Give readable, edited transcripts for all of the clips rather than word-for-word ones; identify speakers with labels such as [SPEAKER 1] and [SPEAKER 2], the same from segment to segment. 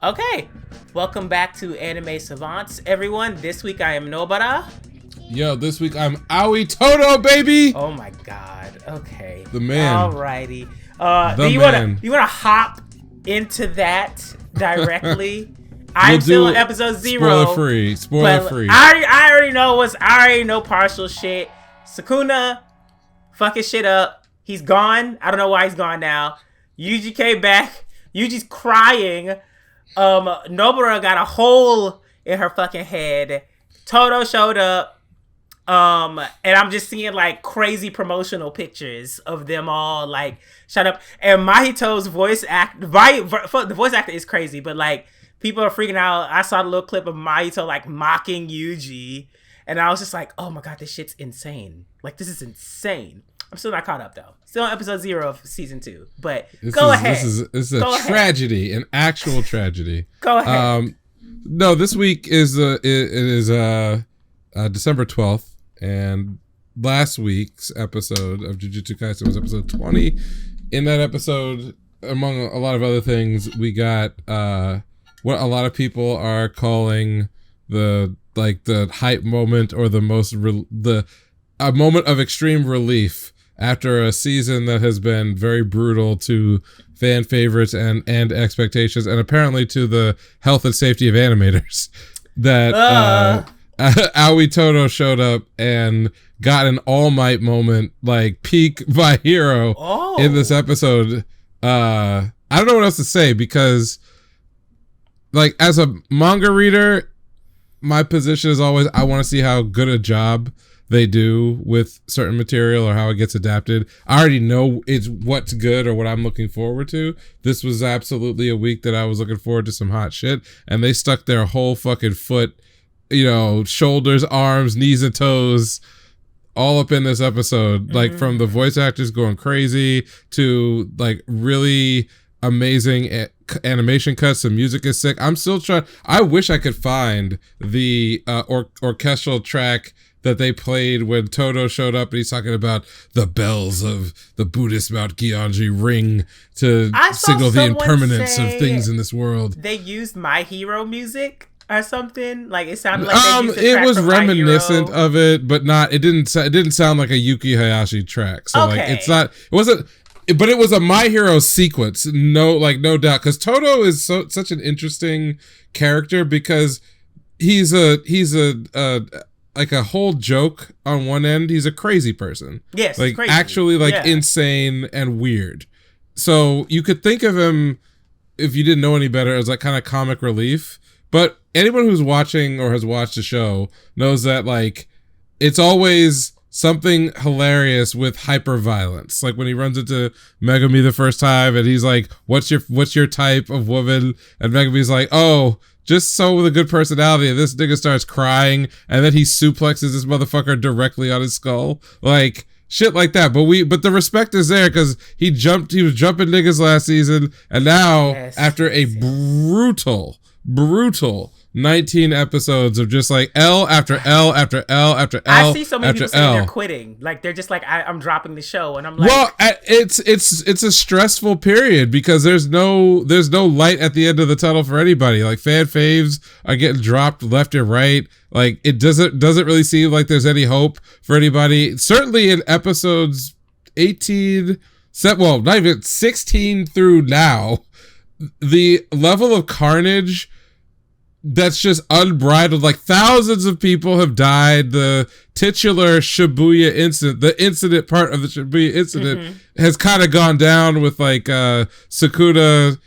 [SPEAKER 1] Okay, welcome back to Anime Savants, everyone. This week I am Nobara.
[SPEAKER 2] Yo, this week I'm Aoi Toto, baby!
[SPEAKER 1] Oh my god, okay.
[SPEAKER 2] The man.
[SPEAKER 1] Alrighty. Do you wanna hop into that directly? I'm still on episode 0.
[SPEAKER 2] Spoiler free.
[SPEAKER 1] I already know partial shit. Sukuna fucking shit up. He's gone. I don't know why he's gone now. Yuji came back. Yuji's crying. Nobara got a hole in her fucking head. Toto showed up. And I'm just seeing like crazy promotional pictures of them all like shut up. And Mahito's the voice actor is crazy, but like people are freaking out. I saw the little clip of Mahito like mocking Yuji, and I was just like, oh my god, this shit's insane. Like, this is insane. I'm still not caught up though. Still on episode 0 of season 2. But go ahead. This is a tragedy,
[SPEAKER 2] an actual tragedy.
[SPEAKER 1] Go ahead.
[SPEAKER 2] No, this week is December 12th, and last week's episode of Jujutsu Kaisen was episode 20. In that episode, among a lot of other things, we got what a lot of people are calling the hype moment, or a moment of extreme relief after a season that has been very brutal to fan favorites and expectations, and apparently to the health and safety of animators. That Aoi Toto showed up and got an All Might moment, like peak My Hero in this episode. I don't know what else to say, because like as a manga reader, my position is always I want to see how good a job they do with certain material or how it gets adapted. I already know it's what's good or what I'm looking forward to. This was absolutely a week that I was looking forward to some hot shit, and they stuck their whole fucking foot, shoulders, arms, knees, and toes all up in this episode. Mm-hmm. Like from the voice actors going crazy to like really amazing animation cuts. The music is sick. I'm still trying. I wish I could find the orchestral track that they played when Toto showed up and he's talking about the bells of the Buddhist Mount Gyeonggi ring to signal the impermanence of things in this world.
[SPEAKER 1] They used My Hero music or something. Like it sounded like they used the track
[SPEAKER 2] it was
[SPEAKER 1] from
[SPEAKER 2] reminiscent of it, but not. It didn't sound like a Yuki Hayashi track. So like it's not. It wasn't. But it was a My Hero sequence. No doubt, because Toto is such an interesting character, because he's a like a whole joke on one end. He's a crazy person.
[SPEAKER 1] Yes,
[SPEAKER 2] like
[SPEAKER 1] crazy.
[SPEAKER 2] Actually insane and weird. So you could think of him, if you didn't know any better, as like kind of comic relief. But anyone who's watching or has watched the show knows that like it's always something hilarious with hyper violence. Like when he runs into Megumi the first time and he's like, what's your type of woman? And Megumi's like, oh, just so with a good personality. And this nigga starts crying, and then he suplexes this motherfucker directly on his skull. Like shit like that. But the respect is there, because he was jumping niggas last season, and now after a brutal 19 episods of just like L after L after L after L.
[SPEAKER 1] I see so many people saying they're quitting. Like they're just like, I'm dropping the show, and I'm like,
[SPEAKER 2] well, it's a stressful period, because there's no light at the end of the tunnel for anybody. Like fan faves are getting dropped left and right. Like it doesn't really seem like there's any hope for anybody. Certainly in episodes 18, not even 16 through now, the level of carnage that's just unbridled. Like thousands of people have died. The titular Shibuya incident, the incident part of the Shibuya incident, has kind of gone down with like Sukuna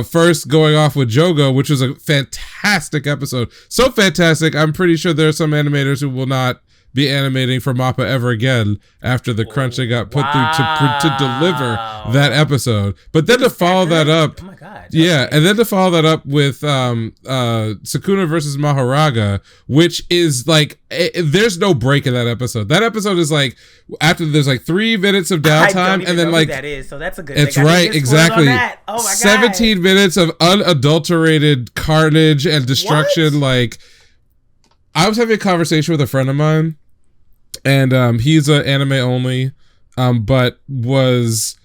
[SPEAKER 2] first going off with Jogo, which was a fantastic episode. So fantastic, I'm pretty sure there are some animators who will not be animating for MAPPA ever again after the crunch they got put through to deliver that episode. But then to follow that up,
[SPEAKER 1] oh my god,
[SPEAKER 2] and then to follow that up with Sukuna versus Mahoraga, which is like there's no break in that episode. That episode is like after there's like 3 minutes of downtime, and then like
[SPEAKER 1] that is, so that's a good.
[SPEAKER 2] It's right, exactly. Oh my god, 17 minutes of unadulterated carnage and destruction. What? Like I was having a conversation with a friend of mine, and he's an anime only, but was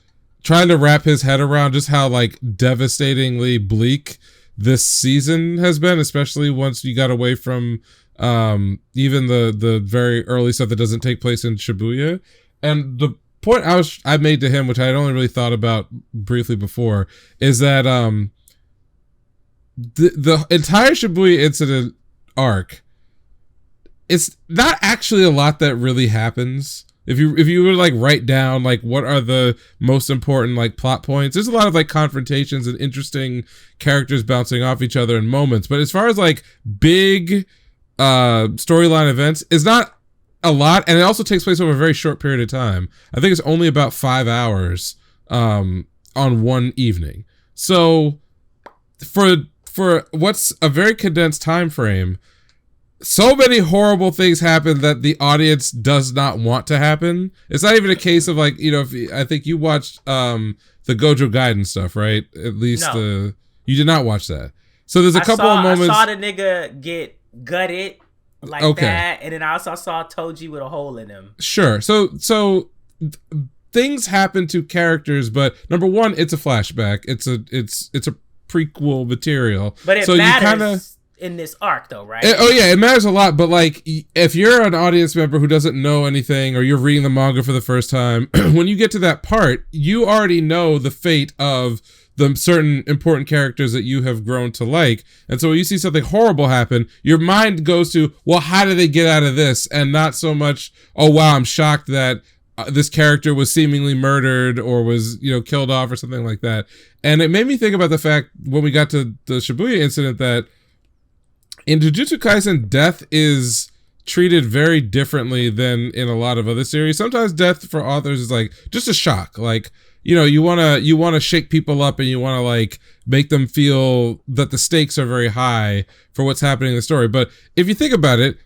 [SPEAKER 2] trying to wrap his head around just how like devastatingly bleak this season has been, especially once you got away from even the very early stuff that doesn't take place in Shibuya. And the point I made to him, which I had only really thought about briefly before, is that the entire Shibuya incident arc, it's not actually a lot that really happens. If you were to like write down like what are the most important like plot points, there's a lot of like confrontations and interesting characters bouncing off each other in moments. But as far as like big storyline events, it's not a lot, and it also takes place over a very short period of time. I think it's only about 5 hours on one evening. So for what's a very condensed time frame, so many horrible things happen that the audience does not want to happen. It's not even a case of like, you know, I think you watched the Gojo Gaiden stuff, right? At least
[SPEAKER 1] No.
[SPEAKER 2] You did not watch that. So there's a couple of moments.
[SPEAKER 1] I saw the nigga get gutted like that, and then I also saw Toji with a hole in him.
[SPEAKER 2] Sure. So things happen to characters, but number one, it's a flashback. It's a prequel material.
[SPEAKER 1] But it matters in this arc though, right?
[SPEAKER 2] It matters a lot, but like if you're an audience member who doesn't know anything, or you're reading the manga for the first time, when you get to that part, you already know the fate of the certain important characters that you have grown to like. And so when you see something horrible happen, your mind goes to, well, how did they get out of this? And not so much, oh wow, I'm shocked that this character was seemingly murdered or was, you know, killed off or something like that. And it made me think about the fact when we got to the Shibuya incident that in Jujutsu Kaisen, death is treated very differently than in a lot of other series. Sometimes death for authors is like just a shock. Like, you know, you wanna shake people up and you wanna like make them feel that the stakes are very high for what's happening in the story. But if you think about it,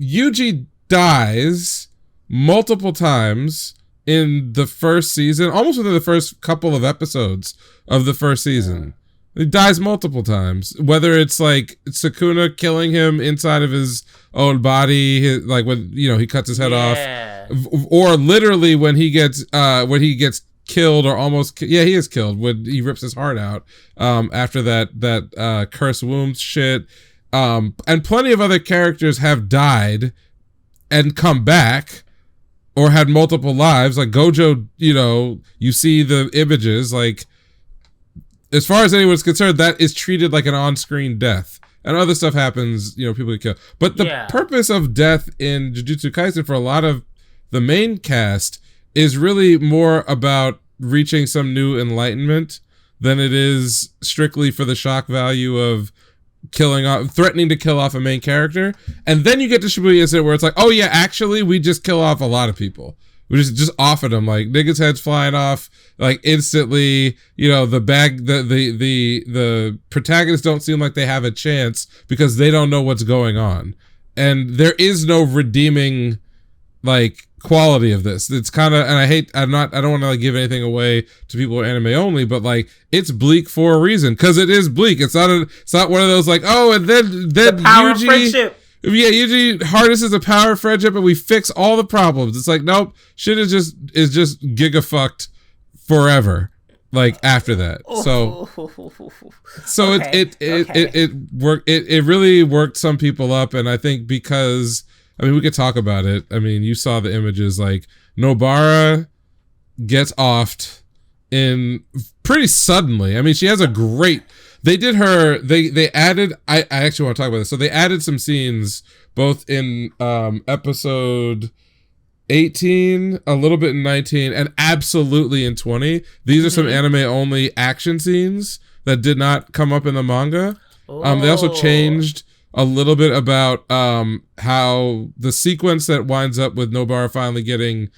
[SPEAKER 2] Yuji dies multiple times in the first season, almost within the first couple of episodes of the first season. He dies multiple times, whether it's like Sukuna killing him inside of his own body, like when, you know, he cuts his head off, or literally when he gets killed or almost, he is killed when he rips his heart out after that cursed womb shit. And plenty of other characters have died and come back or had multiple lives. Like Gojo, you know, you see the images, like, as far as anyone's concerned, that is treated like an on-screen death. And other stuff happens, you know, people get killed. But the purpose of death in Jujutsu Kaisen for a lot of the main cast is really more about reaching some new enlightenment than it is strictly for the shock value of threatening to kill off a main character. And then you get to Shibuya incident where it's like, oh yeah, actually, we just kill off a lot of people. We just offered them, like, niggas' heads flying off, like, instantly. You know, the protagonists don't seem like they have a chance because they don't know what's going on. And there is no redeeming, like, quality of this. It's kind of, and I don't want to, like, give anything away to people who are anime only, but, like, it's bleak for a reason. Because it is bleak. It's not one of those, like, oh, and then
[SPEAKER 1] the power of friendship.
[SPEAKER 2] Yeah, usually harnesses the power of friendship and we fix all the problems. It's like, nope, shit is just giga-fucked forever. Like after that. So it really worked some people up, and I think because, I mean, we could talk about it. I mean, you saw the images, like Nobara gets offed in pretty suddenly. I mean, she has a great, they added, I actually want to talk about this. So they added some scenes both in episode 18, a little bit in 19, and absolutely in 20. These are some anime only action scenes that did not come up in the manga. They also changed a little bit about how the sequence that winds up with Nobara finally getting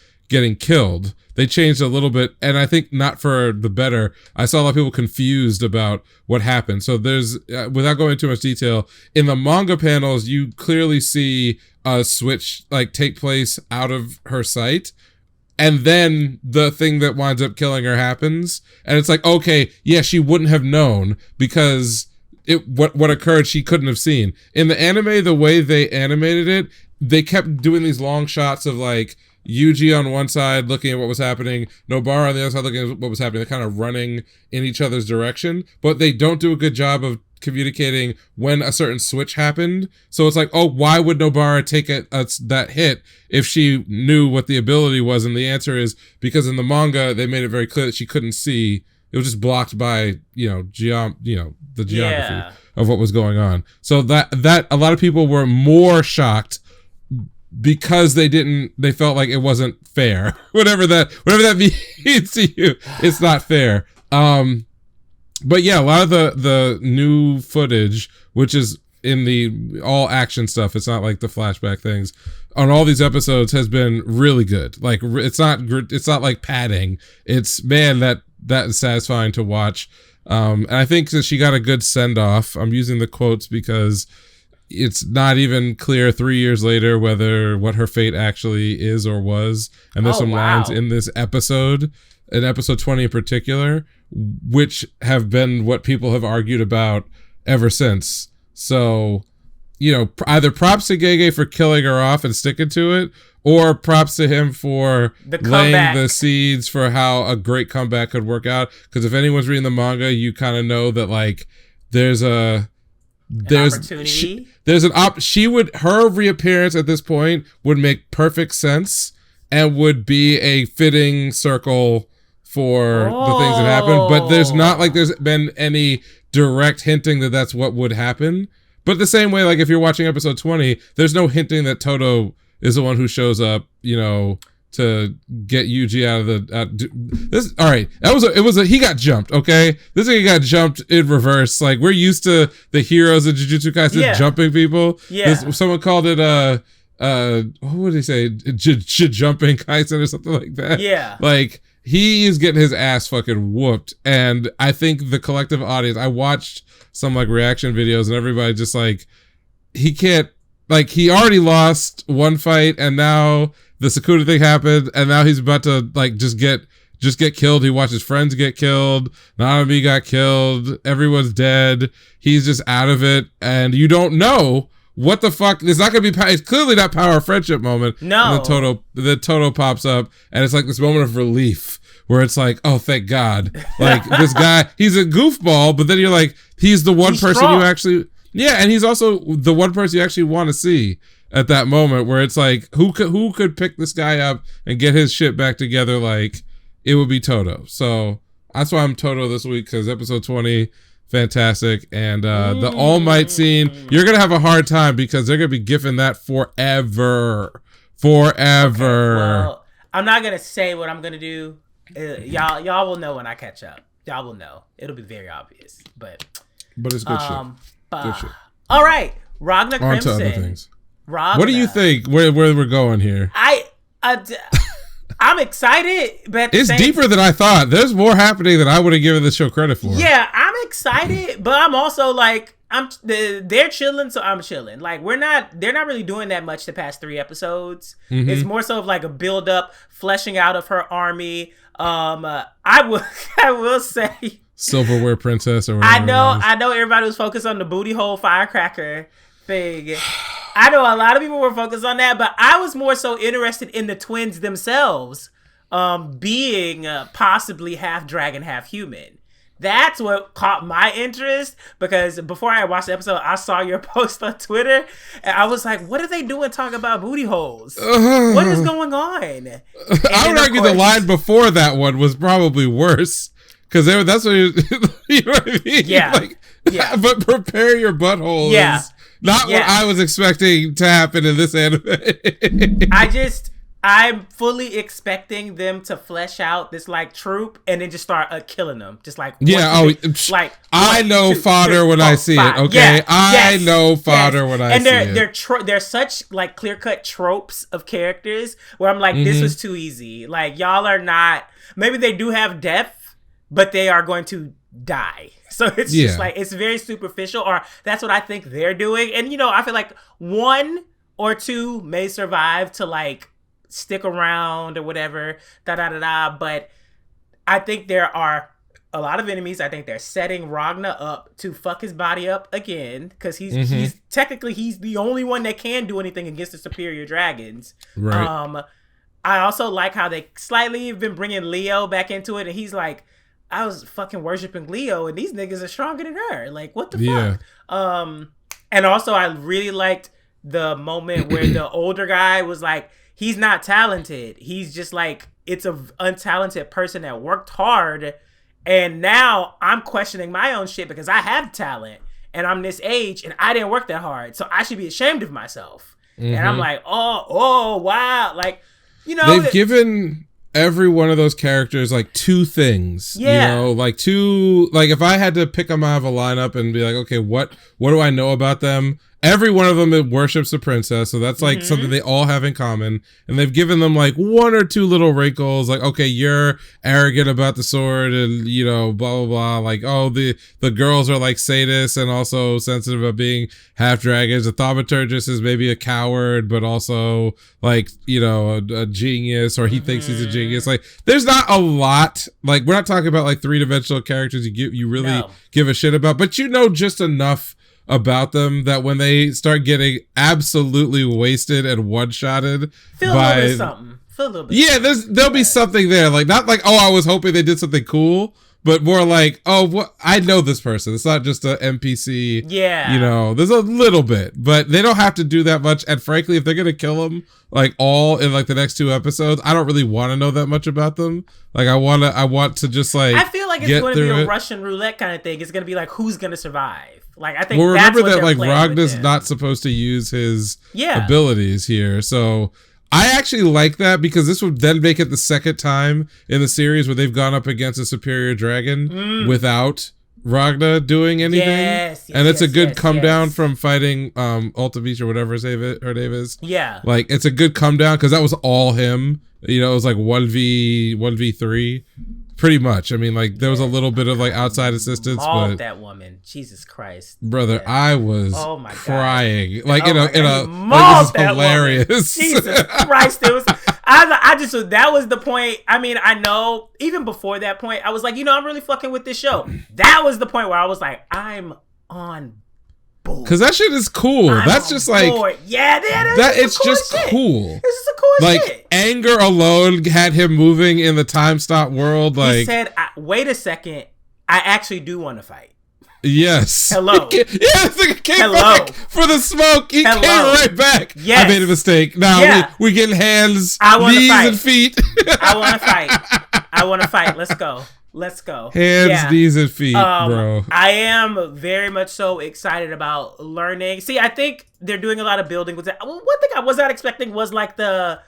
[SPEAKER 2] killed, they changed a little bit, and I think not for the better. I saw a lot of people confused about what happened. So there's, without going into too much detail, in the manga panels, you clearly see a switch like take place out of her sight, and then the thing that winds up killing her happens, and it's like, okay, yeah, she wouldn't have known because what occurred she couldn't have seen. In the anime, the way they animated it, they kept doing these long shots of like Yuji on one side looking at what was happening, Nobara on the other side looking at what was happening. They're kind of running in each other's direction, but they don't do a good job of communicating when a certain switch happened. So it's like, oh, why would Nobara take that hit if she knew what the ability was? And the answer is because in the manga they made it very clear that she couldn't see. It was just blocked by the geography of what was going on. So that a lot of people were more shocked because they felt like it wasn't fair. whatever that means to you, it's not fair. But yeah, a lot of the new footage, which is in the all action stuff, it's not like the flashback things on all these episodes, has been really good. Like it's not like padding. It's, man, that is satisfying to watch. And I think that she got a good send off. I'm using the quotes because it's not even clear 3 years later what her fate actually is or was. And there's some lines in this episode, in episode 20 in particular, which have been what people have argued about ever since. So, either props to Gege for killing her off and sticking to it, or props to him for laying the seeds for how a great comeback could work out. Because if anyone's reading the manga, you kind of know that like there's opportunity. Her reappearance at this point would make perfect sense and would be a fitting circle for the things that happened. But there's been any direct hinting that that's what would happen. But the same way, like if you're watching episode 20, there's no hinting that Toto is the one who shows up, to get Yuji out of this. All right, he got jumped. Okay, this thing got jumped in reverse. Like we're used to the heroes of Jujutsu Kaisen jumping people. Yeah, someone called it what would he say? Jumping Kaisen or something like that. Yeah, like he is getting his ass fucking whooped, and I think the collective audience. I watched some like reaction videos, and everybody just like he can't. Like he already lost one fight, and now the Sukuna thing happened, and now he's about to like just get killed. He watched his friends get killed. Nanami got killed. Everyone's dead. He's just out of it, and you don't know what the fuck. It's not gonna be. It's clearly not power of friendship moment. No. And then Toto pops up, and it's like this moment of relief where it's like, oh, thank God. Like this guy, he's a goofball, but then you're like, he's the one person strong. You actually. Yeah, and he's also the one person you actually want to see at that moment where it's like, who could pick this guy up and get his shit back together? Like, it would be Toto. So that's why I'm Toto this week, because episode 20, fantastic. And the All Might scene, you're going to have a hard time because they're going to be gifting that forever. Okay,
[SPEAKER 1] well, I'm not going to say what I'm going to do. Y'all will know when I catch up. Y'all will know. It'll be very obvious. But
[SPEAKER 2] it's good shit. Good shit.
[SPEAKER 1] All right, Ragnar Crimson.
[SPEAKER 2] On to other things. Ragnar. What do you think? Where we're going here?
[SPEAKER 1] I'm excited, but
[SPEAKER 2] it's deeper than I thought. There's more happening than I would have given this show credit for.
[SPEAKER 1] Yeah, I'm excited, but I'm also like, they're chilling, so I'm chilling. Like they're not really doing that much the past 3 episodes. Mm-hmm. It's more so of like a build up, fleshing out of her army. I will say.
[SPEAKER 2] Silverware princess or whatever.
[SPEAKER 1] I know everybody was focused on the booty hole firecracker thing. I know a lot of people were focused on that, but I was more so interested in the twins themselves being possibly half dragon, half human. That's what caught my interest, because before I watched the episode, I saw your post on Twitter, and I was like, what are they doing talking about booty holes? What is going on?
[SPEAKER 2] I would argue the line before that one was probably worse. Because that's what you know what I mean?
[SPEAKER 1] Yeah.
[SPEAKER 2] Yeah. But prepare your butthole is not what I was expecting to happen in this anime.
[SPEAKER 1] I'm fully expecting them to flesh out this like troop and then just start killing them. Just like,
[SPEAKER 2] I know fodder when I see it. Okay. I know fodder when I see it.
[SPEAKER 1] They're such like clear cut tropes of characters where I'm like, this was too easy. Like y'all are not, maybe they do have depth, but they are going to die. So it's just like, it's very superficial, or that's what I think they're doing. And, I feel like 1 or 2 may survive to like stick around or whatever, but I think there are a lot of enemies. I think they're setting Ragnar up to fuck his body up again, because he's technically the only one that can do anything against the superior dragons. Right. I also like how they slightly have been bringing Leo back into it, and he's like, I was fucking worshiping Leo, and these niggas are stronger than her. Like, what the
[SPEAKER 2] Yeah.
[SPEAKER 1] fuck? And also, I really liked the moment where the older guy was like, he's not talented. He's just like, it's a untalented person that worked hard. And now I'm questioning my own shit because I have talent and I'm this age and I didn't work that hard. So I should be ashamed of myself. And I'm like, oh, wow. Like, you know.
[SPEAKER 2] They've given every one of those characters like two things.
[SPEAKER 1] Yeah.
[SPEAKER 2] You know, like two, like if I had to pick them out of a lineup and be like, okay, what do I know about them? Every one of them worships the princess, so that's like something they all have in common. And they've given them like one or two little wrinkles, like, okay, you're arrogant about the sword, and you know, blah blah blah. Like, oh, the girls are like sadists and also sensitive about being half dragons. The thaumaturgist is maybe a coward, but also like, you know, a genius, or he thinks he's a genius. Like, there's not a lot. Like, we're not talking about like 3-dimensional characters you really give a shit about, but you know just enough about them that when they start getting absolutely wasted and one-shotted
[SPEAKER 1] feel a little bit something. Feel a little bit.
[SPEAKER 2] Yeah, there'll be something there. Like, not like, oh, I was hoping they did something cool, but more like, oh, what, I know this person. It's not just a NPC.
[SPEAKER 1] Yeah.
[SPEAKER 2] You know, there's a little bit, but they don't have to do that much. And frankly, if they're gonna kill them like all in like the next 2 episodes, I don't really want to know that much about them. Like, I want to just like,
[SPEAKER 1] I feel like it's going to be a Russian roulette kind of thing. It's going to be like, who's going to survive? Like, I think. Well, remember that like
[SPEAKER 2] Ragnar's not supposed to use his abilities here, so I actually like that because this would then make it the second time in the series where they've gone up against a superior dragon without Ragnar doing anything. Yes, and it's a good come down from fighting Ultimate or whatever her name is. Yeah, like it's a good come down because that was all him. You know, it was like 1v3. Pretty much. I mean, like, there was a little bit of, like, outside assistance, but
[SPEAKER 1] that woman. Jesus Christ.
[SPEAKER 2] Brother, I was crying. Like,
[SPEAKER 1] like,
[SPEAKER 2] this is hilarious.
[SPEAKER 1] Woman. Jesus Christ. It was, that was the point. I mean, I know, even before that point, I was like, you know, I'm really fucking with this show. That was the point where I was like, I'm on board.
[SPEAKER 2] Because that shit is cool. That's just like, it's just cool.
[SPEAKER 1] This is a cool shit.
[SPEAKER 2] Like, anger alone had him moving in the time stop world. Like,
[SPEAKER 1] he said, wait a second, I actually do want to fight.
[SPEAKER 2] Yes.
[SPEAKER 1] Hello.
[SPEAKER 2] He came back for the smoke. He came right back. Yes. I made a mistake. Now we're getting hands, knees, and feet.
[SPEAKER 1] I want to fight. Let's go.
[SPEAKER 2] Hands, knees, and feet, bro.
[SPEAKER 1] I am very much so excited about learning. See, I think they're doing a lot of building with that. One thing I was not expecting was like the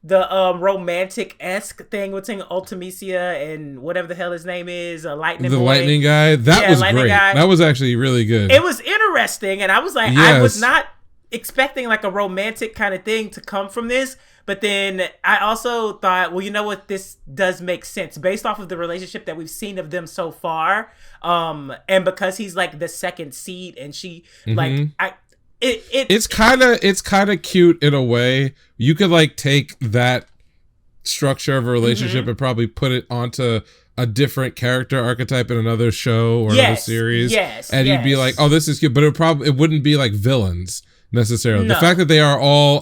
[SPEAKER 1] romantic-esque thing between Ultimecia and whatever the hell his name is, Lightning Boy.
[SPEAKER 2] The Lightning guy. That was great. That was actually really good.
[SPEAKER 1] It was interesting, and I was like, I was not expecting like a romantic kind of thing to come from this. But then I also thought, well, you know what? This does make sense based off of the relationship that we've seen of them so far. And because he's like the second seed and she it's
[SPEAKER 2] kind of cute in a way. You could like take that structure of a relationship and probably put it onto a different character archetype in another show or another series. And you'd be like, oh, this is cute. But it wouldn't be like villains necessarily. No. The fact that they are all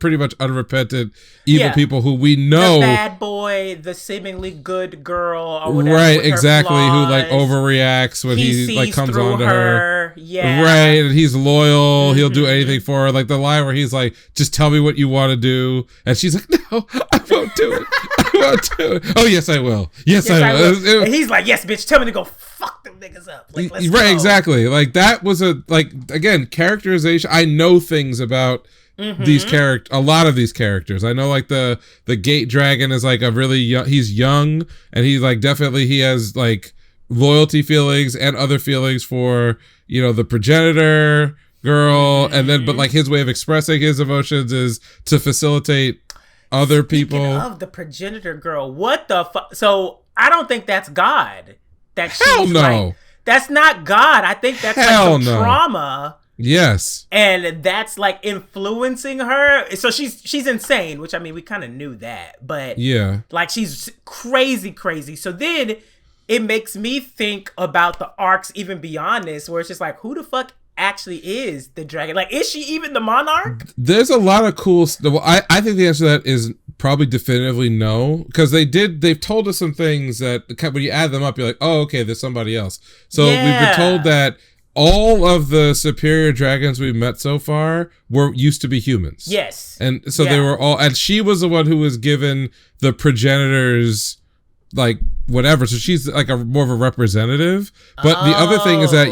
[SPEAKER 2] pretty much unrepentant evil people who we know,
[SPEAKER 1] the bad boy, the seemingly good girl, or whatever,
[SPEAKER 2] right? Exactly, who like overreacts when he like comes on to her.
[SPEAKER 1] Yeah,
[SPEAKER 2] right, and he's loyal. He'll do anything for her. Like the line where he's like, "Just tell me what you want to do," and she's like, "No, I won't do it. I won't do it." Oh yes, I will. Yes, I will.
[SPEAKER 1] And he's like, "Yes, bitch, tell me to go fuck them niggas up." Like, let's
[SPEAKER 2] right,
[SPEAKER 1] go.
[SPEAKER 2] Exactly. Like that was again characterization. I know things about these a lot of these characters. I know like the gate dragon is like a really young, he's young and he's like definitely he has like loyalty feelings and other feelings for, you know, the progenitor girl, and then but like his way of expressing his emotions is to facilitate other people.
[SPEAKER 1] Speaking of the progenitor girl, what the fuck? So I don't think that's God.
[SPEAKER 2] Hell no.
[SPEAKER 1] Like, that's not God. I think that's like some trauma.
[SPEAKER 2] Yes.
[SPEAKER 1] And that's like influencing her. So she's insane, which I mean we kind of knew that, but yeah, like she's crazy. So then it makes me think about the arcs even beyond this, where it's just like, who the fuck actually is the dragon? Like, is she even the monarch?
[SPEAKER 2] There's a lot of cool stuff. I think the answer to that is probably definitively know, because they've told us some things that when you add them up, you're like, oh, okay, there's somebody else. So we've been told that all of the superior dragons we've met so far used to be humans.
[SPEAKER 1] Yes.
[SPEAKER 2] And so they were all, and she was the one who was given the progenitors, like, whatever. So she's like more of a representative. But the other thing is that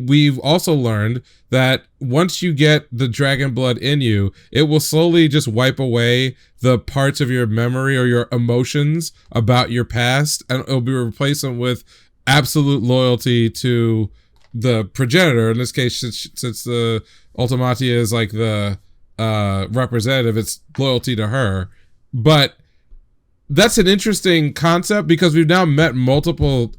[SPEAKER 2] we've also learned that once you get the dragon blood in you, it will slowly just wipe away the parts of your memory or your emotions about your past, and it'll be replaced with absolute loyalty to the progenitor. In this case, since the Ultimatia is like the representative, it's loyalty to her. But that's an interesting concept, because we've now met multiple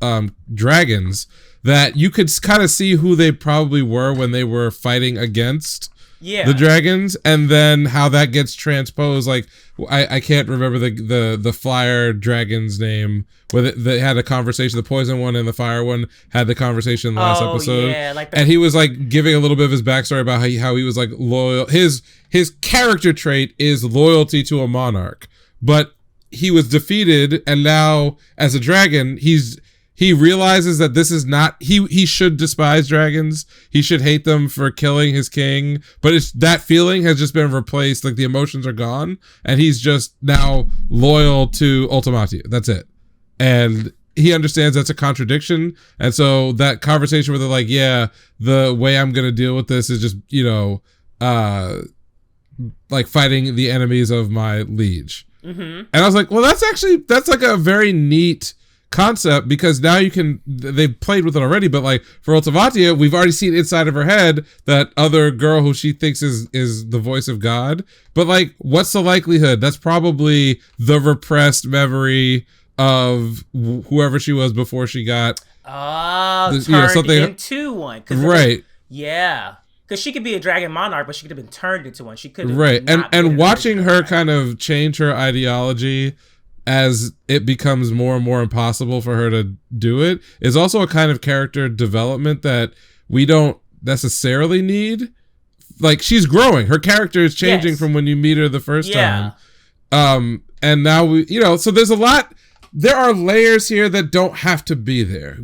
[SPEAKER 2] dragons that you could kind of see who they probably were when they were fighting against the dragons, and then how that gets transposed. Like, I can't remember the flyer dragon's name, where they had a conversation. The poison one and the fire one had the conversation last episode. And he was like giving a little bit of his backstory about how he was like loyal. His character trait is loyalty to a monarch, but he was defeated, and now as a dragon, he realizes that this is not, he should despise dragons. He should hate them for killing his king, but it's that feeling has just been replaced. Like, the emotions are gone, and he's just now loyal to Ultimatia. That's it. And he understands that's a contradiction. And so that conversation where they're like, yeah, the way I'm going to deal with this is just, like fighting the enemies of my liege. Mm-hmm. And I was like, well, that's like a very neat concept, because now they've played with it already, but like for Ultimatia, we've already seen inside of her head that other girl who she thinks is the voice of God. But like, what's the likelihood? That's probably the repressed memory of whoever she was before she got
[SPEAKER 1] turned into one.
[SPEAKER 2] Right.
[SPEAKER 1] Because she could be a dragon monarch, but she could have been turned into one. She could have
[SPEAKER 2] and watching her kind of change her ideology as it becomes more and more impossible for her to do it is also a kind of character development that we don't necessarily need. Like, she's growing. Her character is changing from when you meet her the first time. And now so there's a lot. There are layers here that don't have to be there.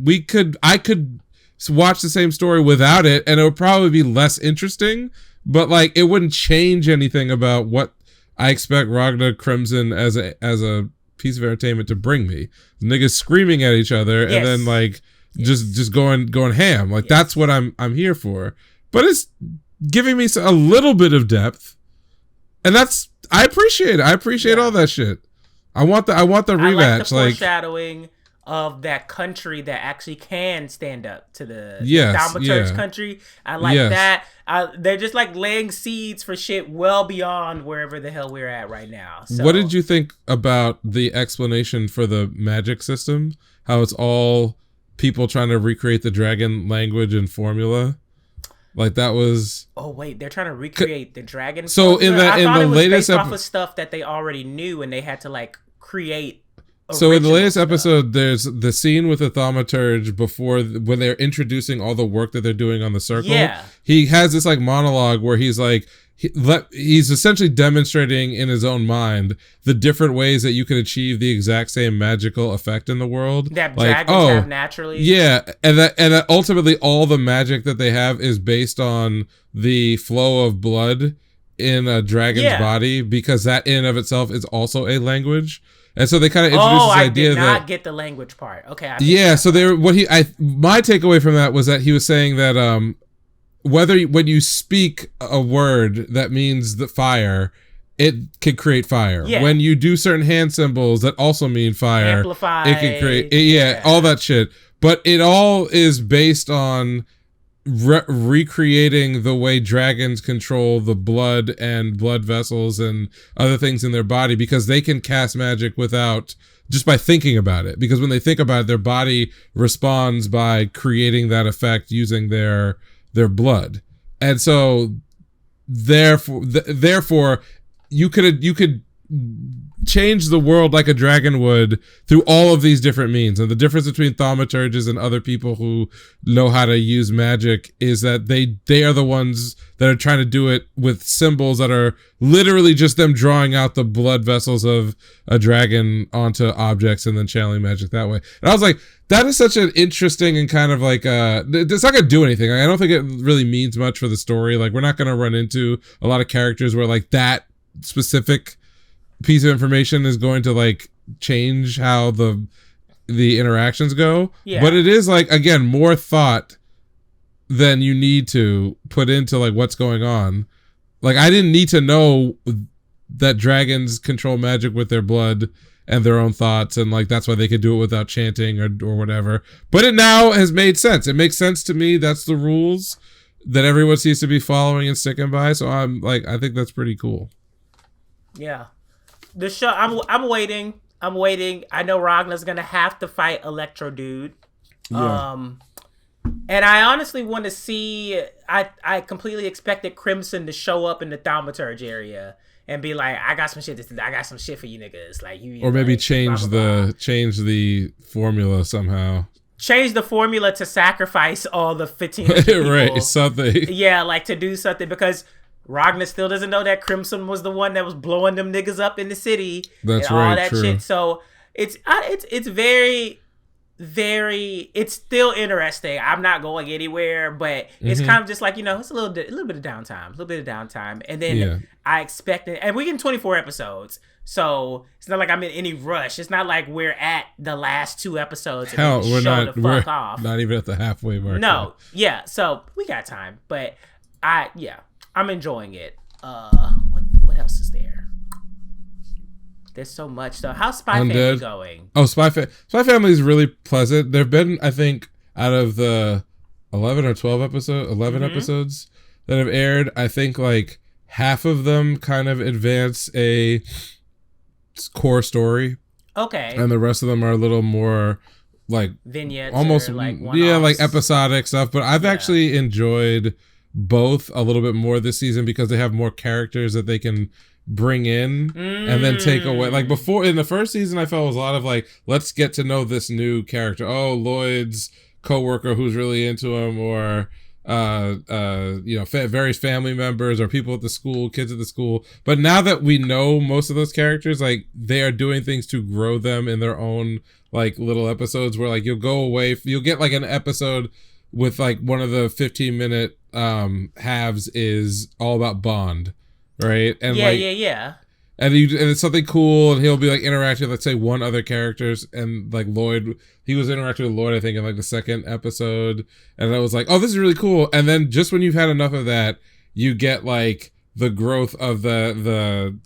[SPEAKER 2] I could watch the same story without it, and it would probably be less interesting, but like, it wouldn't change anything about what I expect Ragnar Crimson as a piece of entertainment to bring me. Niggas screaming at each other and then like just going ham. Like, that's what I'm here for. But it's giving me a little bit of depth, and I appreciate it. I appreciate all that shit. I want the rematch.
[SPEAKER 1] Like the foreshadowing of that country that actually can stand up to the thaumaturge country. I like that. They're just like laying seeds for shit well beyond wherever the hell we're at right now. So,
[SPEAKER 2] what did you think about the explanation for the magic system? How it's all people trying to recreate the dragon language and formula? Like, that was... Oh,
[SPEAKER 1] wait, they're trying to recreate the dragon
[SPEAKER 2] So
[SPEAKER 1] formula?
[SPEAKER 2] in the latest
[SPEAKER 1] episode, off of stuff that they already knew, and they had to like create.
[SPEAKER 2] So in the latest episode, there's the scene with the thaumaturge when they're introducing all the work that they're doing on the circle. Yeah. He has this like monologue where he's like, he's essentially demonstrating in his own mind the different ways that you can achieve the exact same magical effect in the world.
[SPEAKER 1] That dragons have naturally.
[SPEAKER 2] Yeah, and that ultimately all the magic that they have is based on the flow of blood in a dragon's body, because that in and of itself is also a language. And so they kind of introduced this idea that...
[SPEAKER 1] I did not get the language part. Okay.
[SPEAKER 2] So my takeaway from that was that he was saying that when you speak a word that means the fire, it can create fire. Yeah. When you do certain hand symbols that also mean fire,
[SPEAKER 1] amplify,
[SPEAKER 2] it can create all that shit. But it all is based on recreating the way dragons control the blood and blood vessels and other things in their body, because they can cast magic just by thinking about it. Because when they think about it, their body responds by creating that effect using their blood. And so therefore you could change the world like a dragon would through all of these different means. And the difference between thaumaturges and other people who know how to use magic is that they are the ones that are trying to do it with symbols that are literally just them drawing out the blood vessels of a dragon onto objects and then channeling magic that way. And I was like, that is such an interesting and kind of like, it's not gonna do anything. I don't think it really means much for the story. Like, we're not gonna run into a lot of characters where like that specific piece of information is going to like change how the interactions go. Yeah. But it is like, again, more thought than you need to put into like what's going on. Like, I didn't need to know that dragons control magic with their blood and their own thoughts, and like that's why they could do it without chanting or whatever. But it now has made sense. It makes sense to me. That's the rules that everyone seems to be following and sticking by. So I'm like, I think that's pretty cool.
[SPEAKER 1] Yeah. The show, I'm waiting. I know Ragnar's gonna have to fight Electro Dude. Yeah. And I honestly want to see. I completely expected Crimson to show up in the thaumaturge area and be like, I got some shit for you niggas. Like, you,
[SPEAKER 2] or maybe
[SPEAKER 1] like,
[SPEAKER 2] change
[SPEAKER 1] blah, blah, blah.
[SPEAKER 2] change the formula somehow.
[SPEAKER 1] Change the formula to sacrifice all the 15 people.
[SPEAKER 2] Right, something.
[SPEAKER 1] Yeah, like to do something, because Ragnar still doesn't know that Crimson was the one that was blowing them niggas up in the city.
[SPEAKER 2] That's
[SPEAKER 1] and
[SPEAKER 2] right,
[SPEAKER 1] all that
[SPEAKER 2] true.
[SPEAKER 1] shit. So it's very, very. It's still interesting. I'm not going anywhere, but it's kind of just like, it's a little bit of downtime, and then I expected, and we're getting 24 episodes, so it's not like I'm in any rush. It's not like we're at the last 2 episodes.
[SPEAKER 2] Hell, we're not. We're
[SPEAKER 1] off.
[SPEAKER 2] Not even at the halfway mark.
[SPEAKER 1] No, yeah. So we got time, but I'm enjoying it. What else is there? There's so much though. How's Spy Family going?
[SPEAKER 2] Oh, Spy Family is really pleasant. There've been, I think, out of the 11 episodes that have aired, I think like half of them kind of advance a core story.
[SPEAKER 1] Okay.
[SPEAKER 2] And the rest of them are a little more like
[SPEAKER 1] vignettes,
[SPEAKER 2] almost
[SPEAKER 1] like
[SPEAKER 2] like episodic stuff. But I've actually enjoyed both a little bit more this season because they have more characters that they can bring in and then take away. Like before, in the first season, I felt it was a lot of like, let's get to know this new character. Oh, Lloyd's coworker who's really into him, or various family members or people at the school, kids at the school. But now that we know most of those characters, like they are doing things to grow them in their own like little episodes where like you'll get like an episode with like one of the 15-minute halves is all about Bond, right? And and it's something cool, and he'll be like interacting with, let's say, one other characters, and like Lloyd, he was interacting with Lloyd, I think, in like the second episode, and I was like, oh, this is really cool. And then just when you've had enough of that, you get like the growth of the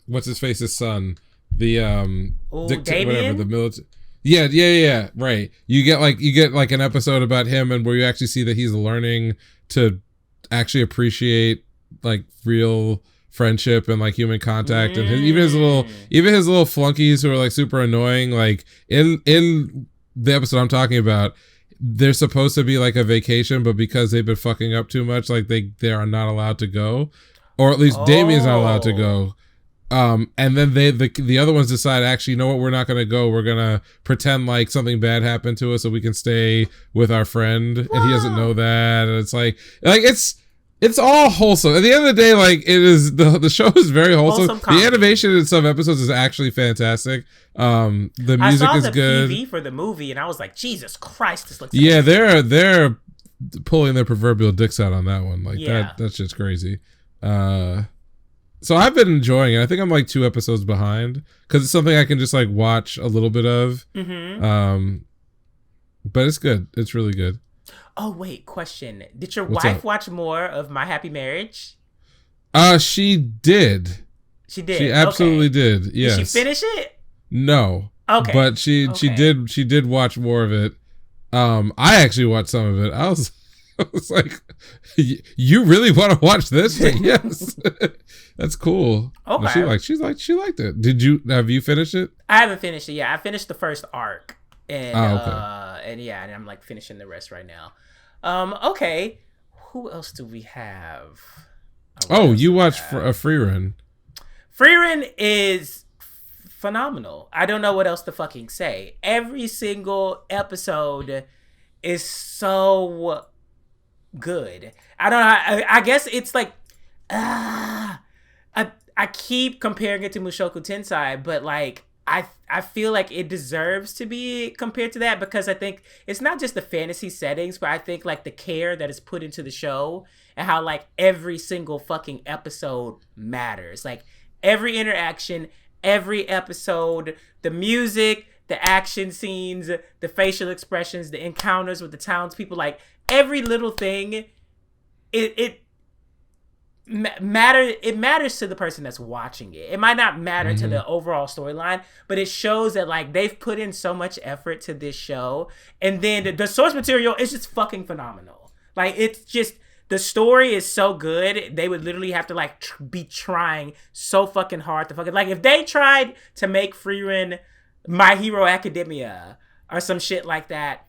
[SPEAKER 2] what's his face's son, the
[SPEAKER 1] Damien?
[SPEAKER 2] the military. Yeah, right. You get like an episode about him, and where you actually see that he's learning to actually appreciate like real friendship and like human contact, and even his little flunkies who are like super annoying. Like in the episode I'm talking about, they're supposed to be like a vacation, but because they've been fucking up too much, like they are not allowed to go, or at least Damien's not allowed to go. And then the other ones decide, actually, you know what, we're not gonna go. We're gonna pretend like something bad happened to us so we can stay with our friend, and he doesn't know that. And it's like it's all wholesome. At the end of the day, like it is the show is very wholesome. The animation in some episodes is actually fantastic. The music is good.
[SPEAKER 1] I saw the PV for the movie, and I was like, Jesus Christ, this looks.
[SPEAKER 2] Yeah, they're pulling their proverbial dicks out on that one. Like that's just crazy. So I've been enjoying it. I think I'm like 2 episodes behind because it's something I can just like watch a little bit of. But it's good. It's really good.
[SPEAKER 1] Oh wait, question. Did your wife watch more of My Happy Marriage?
[SPEAKER 2] She did.
[SPEAKER 1] She did.
[SPEAKER 2] She absolutely did. Yes.
[SPEAKER 1] Did she finish it?
[SPEAKER 2] No.
[SPEAKER 1] Okay.
[SPEAKER 2] But she did watch more of it. I actually watched some of it. I was like, you really want to watch this? Like, yes. That's cool.
[SPEAKER 1] Okay.
[SPEAKER 2] No, she liked it. Have you finished it?
[SPEAKER 1] I haven't finished it. Yeah, I finished the first arc. And and I'm like finishing the rest right now. Okay. Who else do we have?
[SPEAKER 2] You watched a Free Run.
[SPEAKER 1] Free Run is phenomenal. I don't know what else to fucking say. Every single episode is so good. I don't know. I guess it's like, I keep comparing it to Mushoku Tensei, but like, I feel like it deserves to be compared to that because I think it's not just the fantasy settings, but I think like the care that is put into the show and how like every single fucking episode matters. Like every interaction, every episode, the music, the action scenes, the facial expressions, the encounters with the townspeople, like every little thing, it matters to the person that's watching it. It might not matter to the overall storyline, but it shows that like they've put in so much effort to this show, and then the source material is just fucking phenomenal. Like it's just, the story is so good, they would literally have to like be trying so fucking hard to fucking, like if they tried to make Frieren My Hero Academia or some shit like that,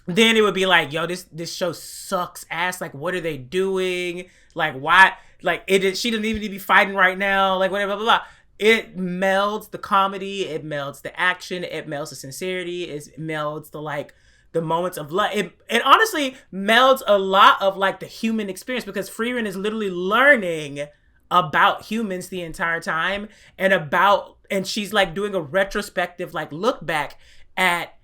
[SPEAKER 1] then it would be like, yo, this show sucks ass. Like, what are they doing? Like, why? Like, she doesn't even need to be fighting right now. Like, whatever, blah, blah, blah. It melds the comedy. It melds the action. It melds the sincerity. It melds the, like, the moments of love. It honestly melds a lot of, like, the human experience because Frieren is literally learning about humans the entire time and she's, like, doing a retrospective, like, look back at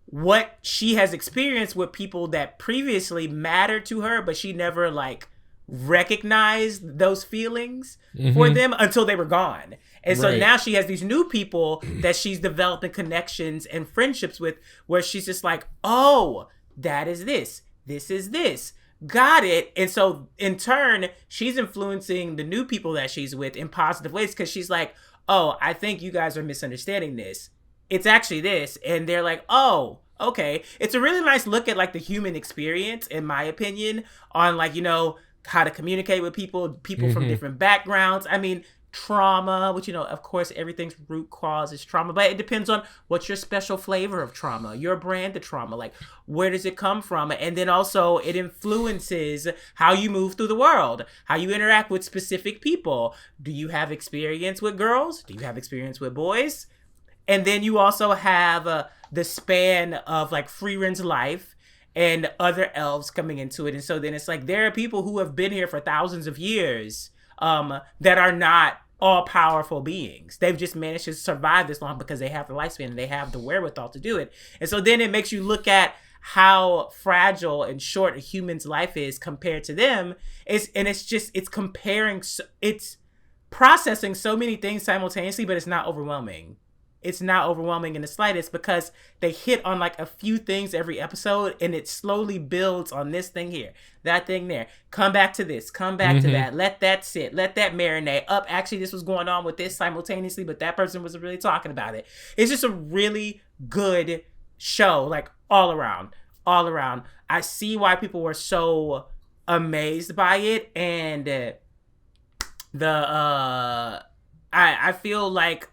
[SPEAKER 1] what she has experienced with people that previously mattered to her, but she never like recognized those feelings for them until they were gone. And so now she has these new people that she's developing connections and friendships with, where she's just like, oh, that is this is this, got it. And so in turn, she's influencing the new people that she's with in positive ways, because she's like, oh, I think you guys are misunderstanding this. It's actually this. And they're like, oh, okay. It's a really nice look at like the human experience, in my opinion, on like, you know, how to communicate with people from different backgrounds. I mean, trauma, which, you know, of course, everything's root cause is trauma, but it depends on what's your special flavor of trauma, your brand of trauma, like where does it come from? And then also it influences how you move through the world, how you interact with specific people. Do you have experience with girls? Do you have experience with boys? And then you also have the span of like Frieren's life and other elves coming into it. And so then it's like there are people who have been here for thousands of years that are not all powerful beings. They've just managed to survive this long because they have the lifespan and they have the wherewithal to do it. And so then it makes you look at how fragile and short a human's life is compared to them. It's processing so many things simultaneously, but it's not overwhelming. It's not overwhelming in the slightest because they hit on like a few things every episode, and it slowly builds on this thing here, that thing there. Come back to this, come back to that. Let that sit, let that marinate up. Actually, this was going on with this simultaneously, but that person wasn't really talking about it. It's just a really good show, like all around. I see why people were so amazed by it, and I feel like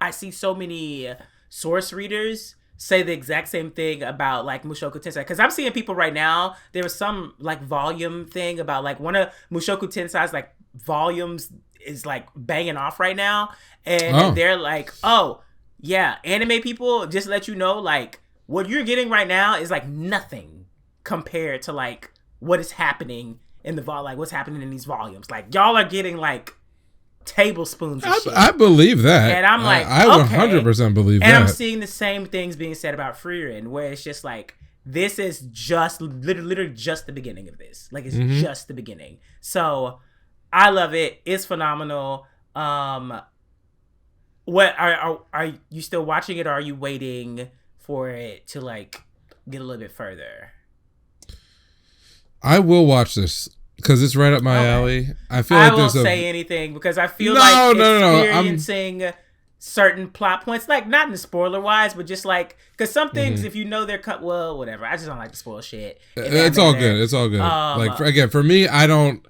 [SPEAKER 1] I see so many source readers say the exact same thing about like Mushoku Tensei, because I'm seeing people right now, there was some like volume thing about like one of Mushoku Tensei's like volumes is like banging off right now, and they're like, oh yeah, anime people, just let you know, like what you're getting right now is like nothing compared to like what is happening in the like what's happening in these volumes. Like y'all are getting like tablespoons of shit.
[SPEAKER 2] I believe that,
[SPEAKER 1] and I'm like,
[SPEAKER 2] I 100% believe that.
[SPEAKER 1] And I'm seeing the same things being said about Frieren, where it's just like, this is just literally just the beginning of this. Like it's just the beginning. So I love it. It's phenomenal. What are you still watching it, or are you waiting for it to like get a little bit further?
[SPEAKER 2] I will watch this because it's right up my alley. I feel like
[SPEAKER 1] I won't say anything because I feel experiencing certain plot points, like not in the spoiler wise, but just like, because some things, if you know they're cut, well, whatever. I just don't like to spoil shit.
[SPEAKER 2] It's all good. It's all good. Like again, for me, I don't.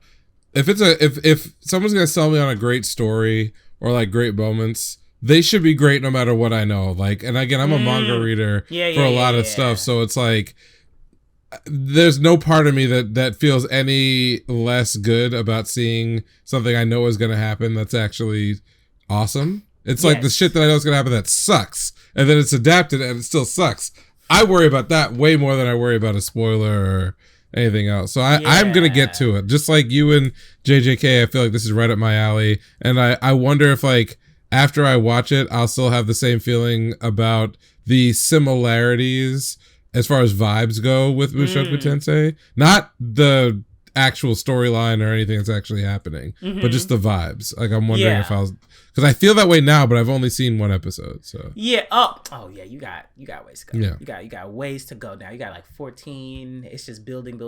[SPEAKER 2] If someone's gonna sell me on a great story or like great moments, they should be great no matter what I know. Like, and again, I'm a manga reader for a lot of stuff, so it's like, there's no part of me that feels any less good about seeing something I know is going to happen that's actually awesome. It's like the shit that I know is going to happen that sucks. And then it's adapted and it still sucks. I worry about that way more than I worry about a spoiler or anything else. So I'm going to get to it. Just like you and JJK, I feel like this is right up my alley. And I wonder if like after I watch it, I'll still have the same feeling about the similarities as far as vibes go with Mushoku Tensei. Not the actual storyline or anything that's actually happening, but just the vibes. Like I'm wondering if I'll, because I feel that way now, but I've only seen one episode. So
[SPEAKER 1] yeah. Oh yeah. You got ways to go.
[SPEAKER 2] Yeah.
[SPEAKER 1] You got ways to go now. You got like 14. It's just building.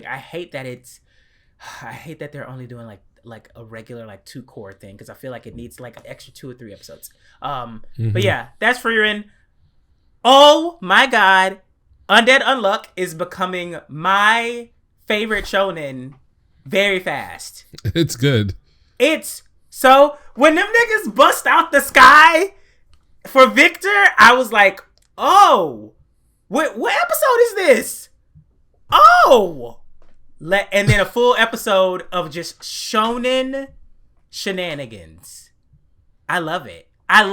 [SPEAKER 1] I hate that they're only doing like a regular like 2 core thing, because I feel like it needs like an extra 2 or 3 episodes. But yeah, that's for your in. Oh my god, Undead Unluck is becoming my favorite shonen very fast.
[SPEAKER 2] It's good.
[SPEAKER 1] It's so when them niggas bust out the sky for Victor, I was like, oh, what episode is this? Oh, and then a full episode of just shonen shenanigans. I love it. I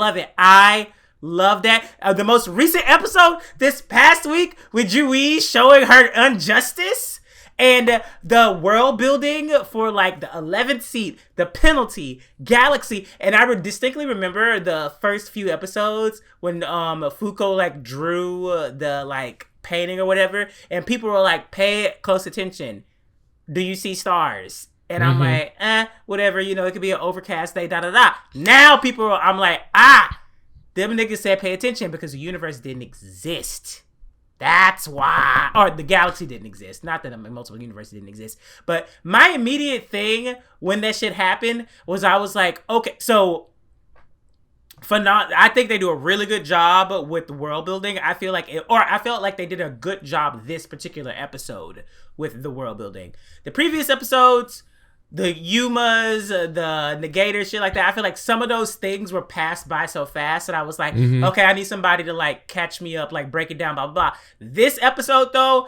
[SPEAKER 1] love that. The most recent episode this past week with Jui showing her injustice and the world building for like the 11th seat, the penalty, galaxy. And I distinctly remember the first few episodes when Fuko like drew the like painting or whatever, and people were like, pay close attention. Do you see stars? And I'm like, whatever, you know, it could be an overcast day, da-da-da. Now I'm like, them niggas said pay attention because the universe didn't exist. That's why. Or the galaxy didn't exist. Not that multiple universes didn't exist. But my immediate thing when that shit happened was I was like, okay, so I think they do a really good job with the world building. I felt like they did a good job this particular episode with the world building. The previous episodes, the Yumas, the Negators, shit like that, I feel like some of those things were passed by so fast that I was like, okay, I need somebody to like catch me up, like break it down, blah, blah, blah. This episode though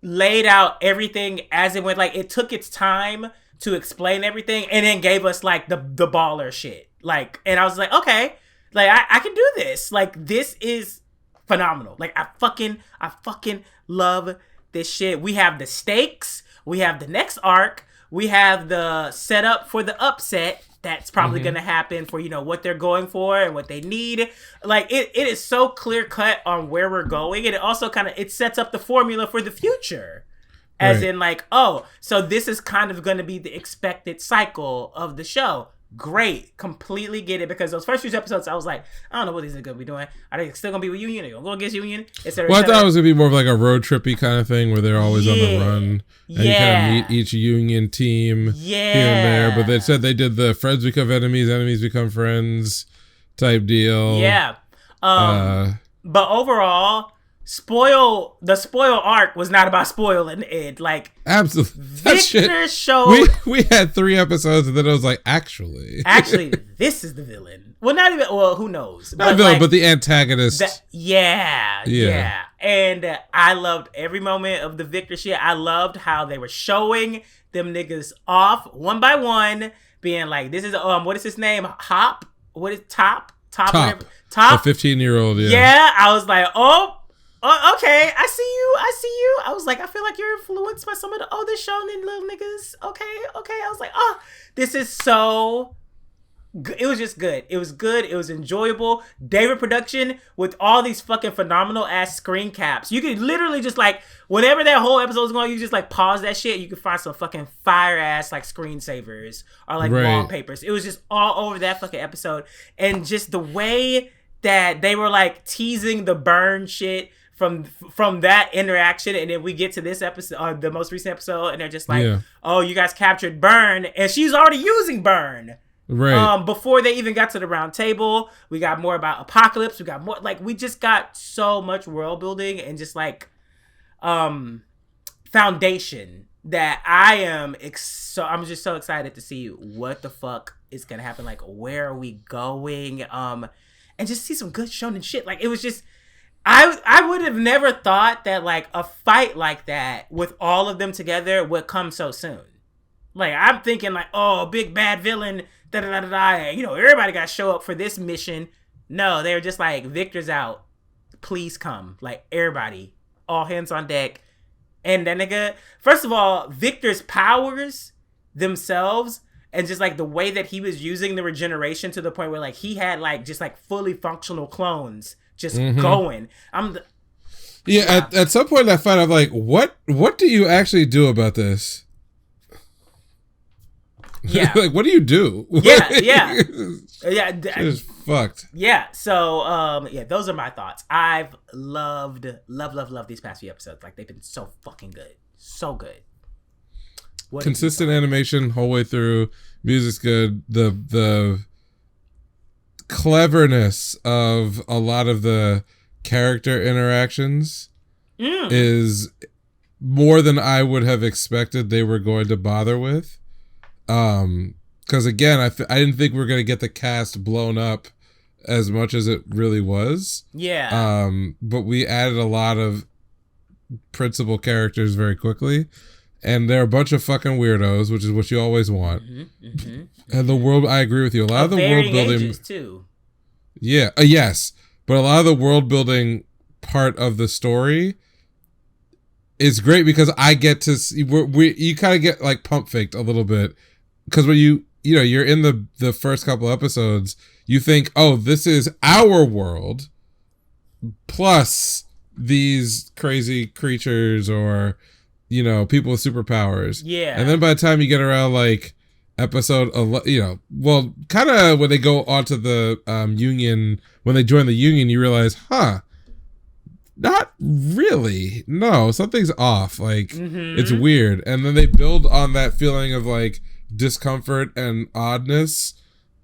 [SPEAKER 1] laid out everything as it went. Like it took its time to explain everything and then gave us like the baller shit. Like, and I was like, okay, like I can do this. Like this is phenomenal. Like I fucking love this shit. We have the stakes. We have the next arc. We have the setup for the upset that's probably going to happen for, you know, what they're going for and what they need. Like, it is so clear cut on where we're going. And it also it sets up the formula for the future. As in, like, oh, so this is kind of going to be the expected cycle of the show. Great. Completely get it. Because those first few episodes, I was like, I don't know what these are going to be doing. Are they still going to be with Union? Are they going to go against Union?
[SPEAKER 2] Well, I thought it was going to be more of like a road trippy kind of thing where they're always on the run. And you kind of meet each Union team here and there. But they said they did the friends become enemies, enemies become friends type deal.
[SPEAKER 1] Yeah. But overall, the spoil arc was not about spoiling it. Like,
[SPEAKER 2] absolutely.
[SPEAKER 1] Victor showed.
[SPEAKER 2] We had 3 episodes and then it was like, actually,
[SPEAKER 1] this is the villain. Well, not even. Well, who knows?
[SPEAKER 2] Not the villain, but the antagonist.
[SPEAKER 1] Yeah. And I loved every moment of the Victor shit. I loved how they were showing them niggas off one by one, being like, "This is what is his name? Hop? What is Top?
[SPEAKER 2] Top.
[SPEAKER 1] A
[SPEAKER 2] 15-year-old. Yeah.
[SPEAKER 1] Yeah. I was like, oh, okay. I see you. I was like, I feel like you're influenced by some of the other shonen little niggas. Okay. I was like, oh, this is so. It was just good. It was good. It was enjoyable. David production with all these fucking phenomenal ass screen caps. You could literally just like, whenever that whole episode was going, you just like pause that shit. You could find some fucking fire ass like screensavers or like wallpapers. It was just all over that fucking episode. And just the way that they were like teasing the burn shit from that interaction, and then we get to this episode, the most recent episode, and they're just like, oh, you guys captured Burn, and she's already using Burn.
[SPEAKER 2] Right.
[SPEAKER 1] Before they even got to the round table, we got more about Apocalypse. We got more, like, we just got so much world building and just like foundation that I'm just so excited to see what the fuck is gonna happen. Like, where are we going? And just see some good shonen shit. Like, it was just, I would have never thought that like a fight like that with all of them together would come so soon. Like, I'm thinking like, oh, big bad villain You know, everybody got to show up for this mission. No, they were just like, Victor's out. Please come. Like, everybody. All hands on deck. And that nigga, first of all, Victor's powers themselves and just like the way that he was using the regeneration to the point where like he had like just like fully functional clones just going.
[SPEAKER 2] At some point in that fight, I'm like, what do you actually do about this?
[SPEAKER 1] Yeah.
[SPEAKER 2] Like, what do you do?
[SPEAKER 1] Yeah.
[SPEAKER 2] It's fucked.
[SPEAKER 1] Yeah. So, those are my thoughts. I've loved these past few episodes. Like, they've been so fucking good. So good.
[SPEAKER 2] Consistent animation whole way through. Music's good. The cleverness of a lot of the character interactions is more than I would have expected they were going to bother with. Because again, I didn't think we were going to get the cast blown up as much as it really was.
[SPEAKER 1] Yeah.
[SPEAKER 2] But we added a lot of principal characters very quickly. And they're a bunch of fucking weirdos, which is what you always want. And the world, I agree with you. A lot of the world building
[SPEAKER 1] too.
[SPEAKER 2] Yeah, yes. But a lot of the world building part of the story is great because I get to see, you kind of get like pump faked a little bit. Because when you're in the first couple episodes, you think, oh, this is our world plus these crazy creatures or, you know, people with superpowers.
[SPEAKER 1] Yeah.
[SPEAKER 2] And then by the time you get around like episode, kind of when they go onto the union, when they join the union, you realize, not really. No, something's off. Like, it's weird. And then they build on that feeling of like discomfort and oddness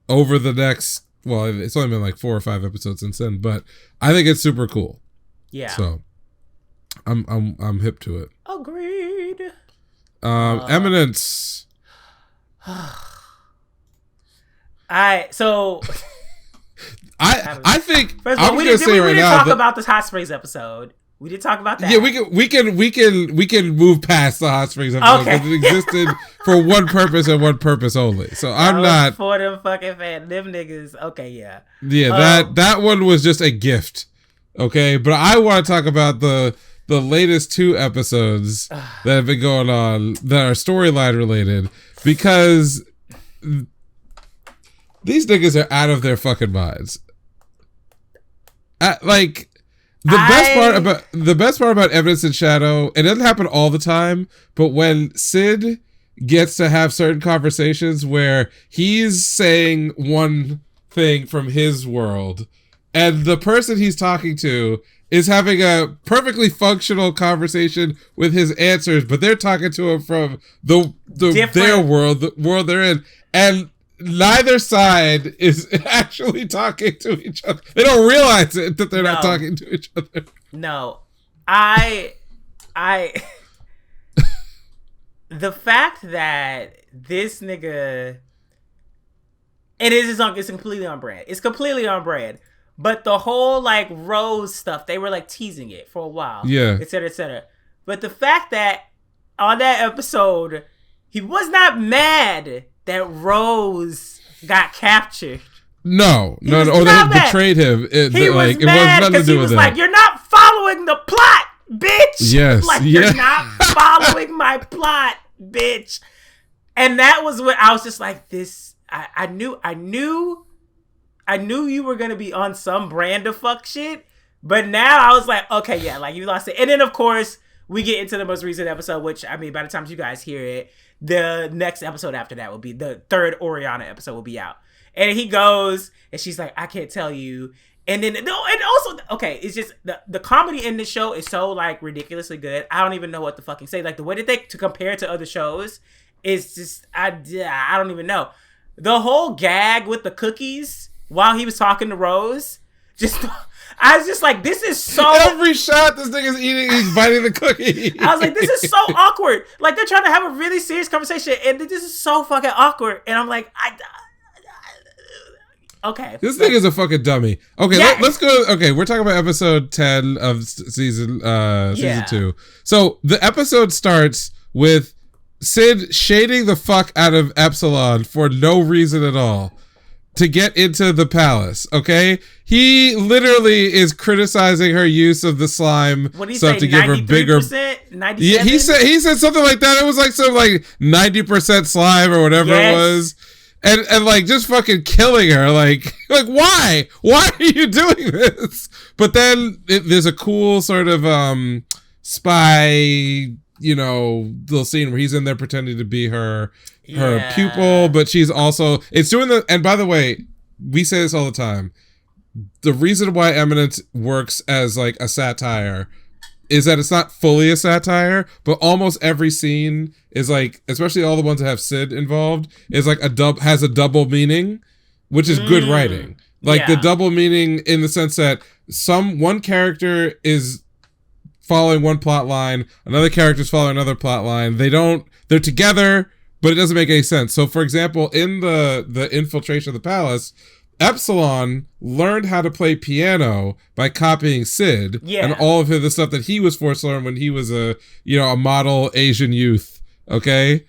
[SPEAKER 2] over the next, well, it's only been like 4 or 5 episodes since then, but I think it's super cool.
[SPEAKER 1] Yeah.
[SPEAKER 2] So I'm hip to it.
[SPEAKER 1] Agreed.
[SPEAKER 2] Eminence.
[SPEAKER 1] I
[SPEAKER 2] think
[SPEAKER 1] first of all, we didn't talk about this Hot Springs episode. We did talk about that.
[SPEAKER 2] Yeah, we can move past the Hot Springs episode because it existed for one purpose and one purpose only. So I'm not
[SPEAKER 1] for them fucking fan them niggas. Okay, yeah.
[SPEAKER 2] Yeah, that one was just a gift. Okay, but I want to talk about the latest 2 episodes that have been going on that are storyline related because these niggas are out of their fucking minds. Like the best part about Evidence in Shadow, it doesn't happen all the time, but when Sid gets to have certain conversations where he's saying one thing from his world and the person he's talking to is having a perfectly functional conversation with his answers, but they're talking to him from their world, the world they're in, and neither side is actually talking to each other. They don't realize it that they're not talking to each other. No,
[SPEAKER 1] the fact that this nigga, it's completely on brand. It's completely on brand. But the whole like Rose stuff, they were like teasing it for a while.
[SPEAKER 2] Yeah.
[SPEAKER 1] Et cetera, et cetera. But the fact that on that episode, he was not mad that Rose got captured.
[SPEAKER 2] No, or they betrayed him.
[SPEAKER 1] He was mad because he was like, "You're not following the plot, bitch."
[SPEAKER 2] Yes,
[SPEAKER 1] like you're not following my plot, bitch. And that was what I was just like, this. I knew you were gonna be on some brand of fuck shit, but now I was like, okay, yeah, like you lost it. And then of course we get into the most recent episode, which I mean, by the time you guys hear it, the next episode after that will be the 3rd Oriana episode will be out. And he goes, and she's like, I can't tell you. And then, and also, okay, it's just the comedy in this show is so like ridiculously good. I don't even know what to fucking say. Like the way that they to compare it to other shows is just, I don't even know. The whole gag with the cookies while he was talking to Rose, I was just like, this is so...
[SPEAKER 2] Every shot this nigga's eating, he's biting the cookie.
[SPEAKER 1] I was like, this is so awkward. Like, they're trying to have a really serious conversation, and this is so fucking awkward. And I'm like, okay.
[SPEAKER 2] This nigga's a fucking dummy. Okay, yeah. Let's go... Okay, we're talking about episode 10 of season 2. So, the episode starts with Sid shading the fuck out of Epsilon for no reason at all to get into the palace, okay? He literally is criticizing her use of the slime stuff to give her bigger...
[SPEAKER 1] 97%?
[SPEAKER 2] Yeah, he said something like that. It was like some like 90% slime or whatever it was. And like just fucking killing her. Like why? Why are you doing this? But then there's a cool sort of spy, little scene where he's in there pretending to be her pupil, but she's also, it's doing the, and by the way, we say this all the time, the reason why Eminence works as like a satire is that it's not fully a satire, but almost every scene is like, especially all the ones that have Sid involved, is like has a double meaning, which is good writing. Like the double meaning in the sense that one character is following one plot line, another character's following another plot line. They're together, but it doesn't make any sense. So for example, in the infiltration of the palace, Epsilon learned how to play piano by copying Sid and all of the stuff that he was forced to learn when he was a model Asian youth. Okay.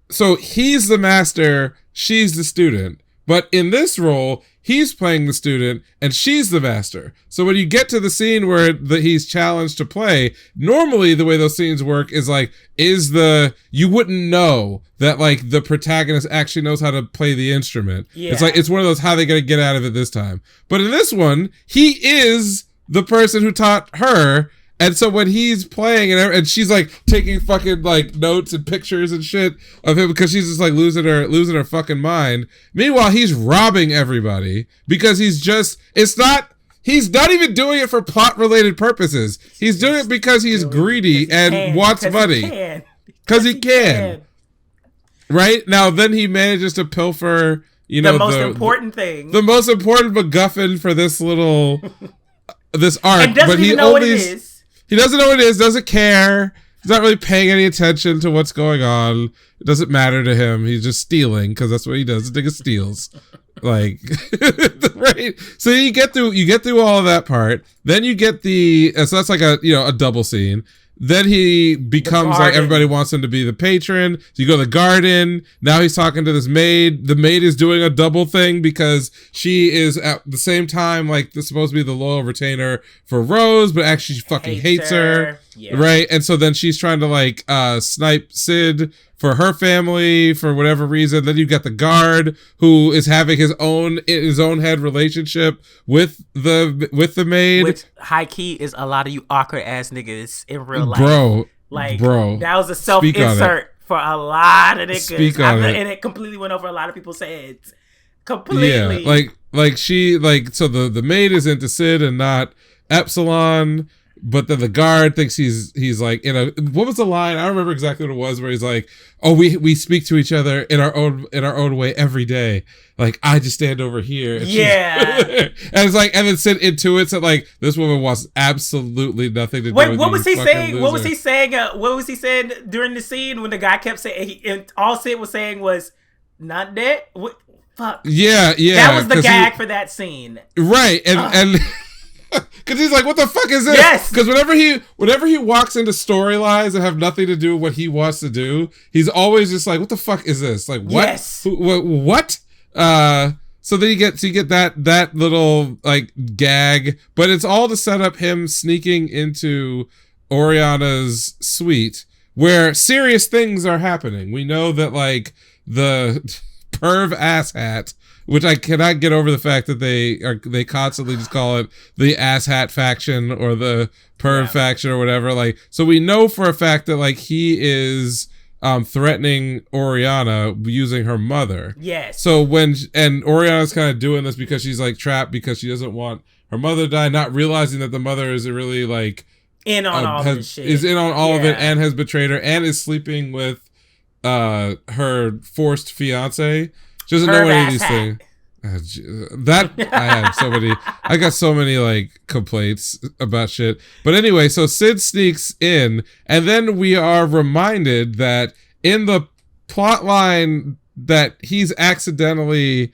[SPEAKER 2] So he's the master, she's the student. But in this role, he's playing the student and she's the master. So when you get to the scene where he's challenged to play, normally the way those scenes work is like, you wouldn't know that like the protagonist actually knows how to play the instrument. Yeah. It's like, it's one of those, how they gonna get out of it this time. But in this one, he is the person who taught her. And so when he's playing and she's like taking fucking like notes and pictures and shit of him because she's just like losing her fucking mind. Meanwhile, he's robbing everybody because he's not even doing it for plot related purposes. He's doing it because he's greedy and wants money. Because he can. Right? Now then he manages to pilfer, the most important thing. The most important MacGuffin for this this arc.
[SPEAKER 1] And doesn't even know what it is.
[SPEAKER 2] He doesn't know what it is, doesn't care. He's not really paying any attention to what's going on. It doesn't matter to him. He's just stealing because that's what he does. The nigga steals. Like, right? So you get through all of that part. Then you get so that's like a double scene. Then he becomes like, everybody wants him to be the patron. So you go to the garden. Now he's talking to this maid. The maid is doing a double thing because she is at the same time like supposed to be the loyal retainer for Rose, but actually she fucking hates her. Yeah. Right? And so then she's trying to like snipe Sid for her family for whatever reason. Then you got the guard who is having his own head relationship with the maid,
[SPEAKER 1] which high key is a lot of you awkward ass niggas in real life,
[SPEAKER 2] bro.
[SPEAKER 1] That was a self insert for a lot of niggas, and it completely went over a lot of people's heads. Completely,
[SPEAKER 2] so the maid is into Sid and not Epsilon. But then the guard thinks he's like, what was the line? I don't remember exactly what it was, where he's like, oh, we speak to each other in our own way every day. Like, I just stand over here. And and it's like, and then Sid intuits that like, this woman wants absolutely nothing to do with
[SPEAKER 1] what was he saying? What was he saying? What was he saying during the scene when the guy kept saying, and all Sid was saying was, not dead? What? Fuck.
[SPEAKER 2] Yeah.
[SPEAKER 1] That was the gag for that scene.
[SPEAKER 2] Right. And because he's like, what the fuck is this?
[SPEAKER 1] Yes.
[SPEAKER 2] Because whenever he walks into storylines that have nothing to do with what he wants to do, he's always just like, what the fuck is this? Like, what?
[SPEAKER 1] Yes.
[SPEAKER 2] What? So then you get that little like gag, but it's all to set up him sneaking into Oriana's suite where serious things are happening. We know that like the perv asshat, which I cannot get over the fact that they constantly just call it the asshat faction or the perv faction or whatever. Like, so we know for a fact that like he is threatening Oriana using her mother.
[SPEAKER 1] Yes.
[SPEAKER 2] So and Oriana's kind of doing this because she's like trapped because she doesn't want her mother to die, not realizing that the mother is really like
[SPEAKER 1] in on all this shit.
[SPEAKER 2] Is in on all of it and has betrayed her and is sleeping with her forced fiance. She doesn't know any of these things. I got so many like complaints about shit. But anyway, so Sid sneaks in, and then we are reminded that in the plot line that he's accidentally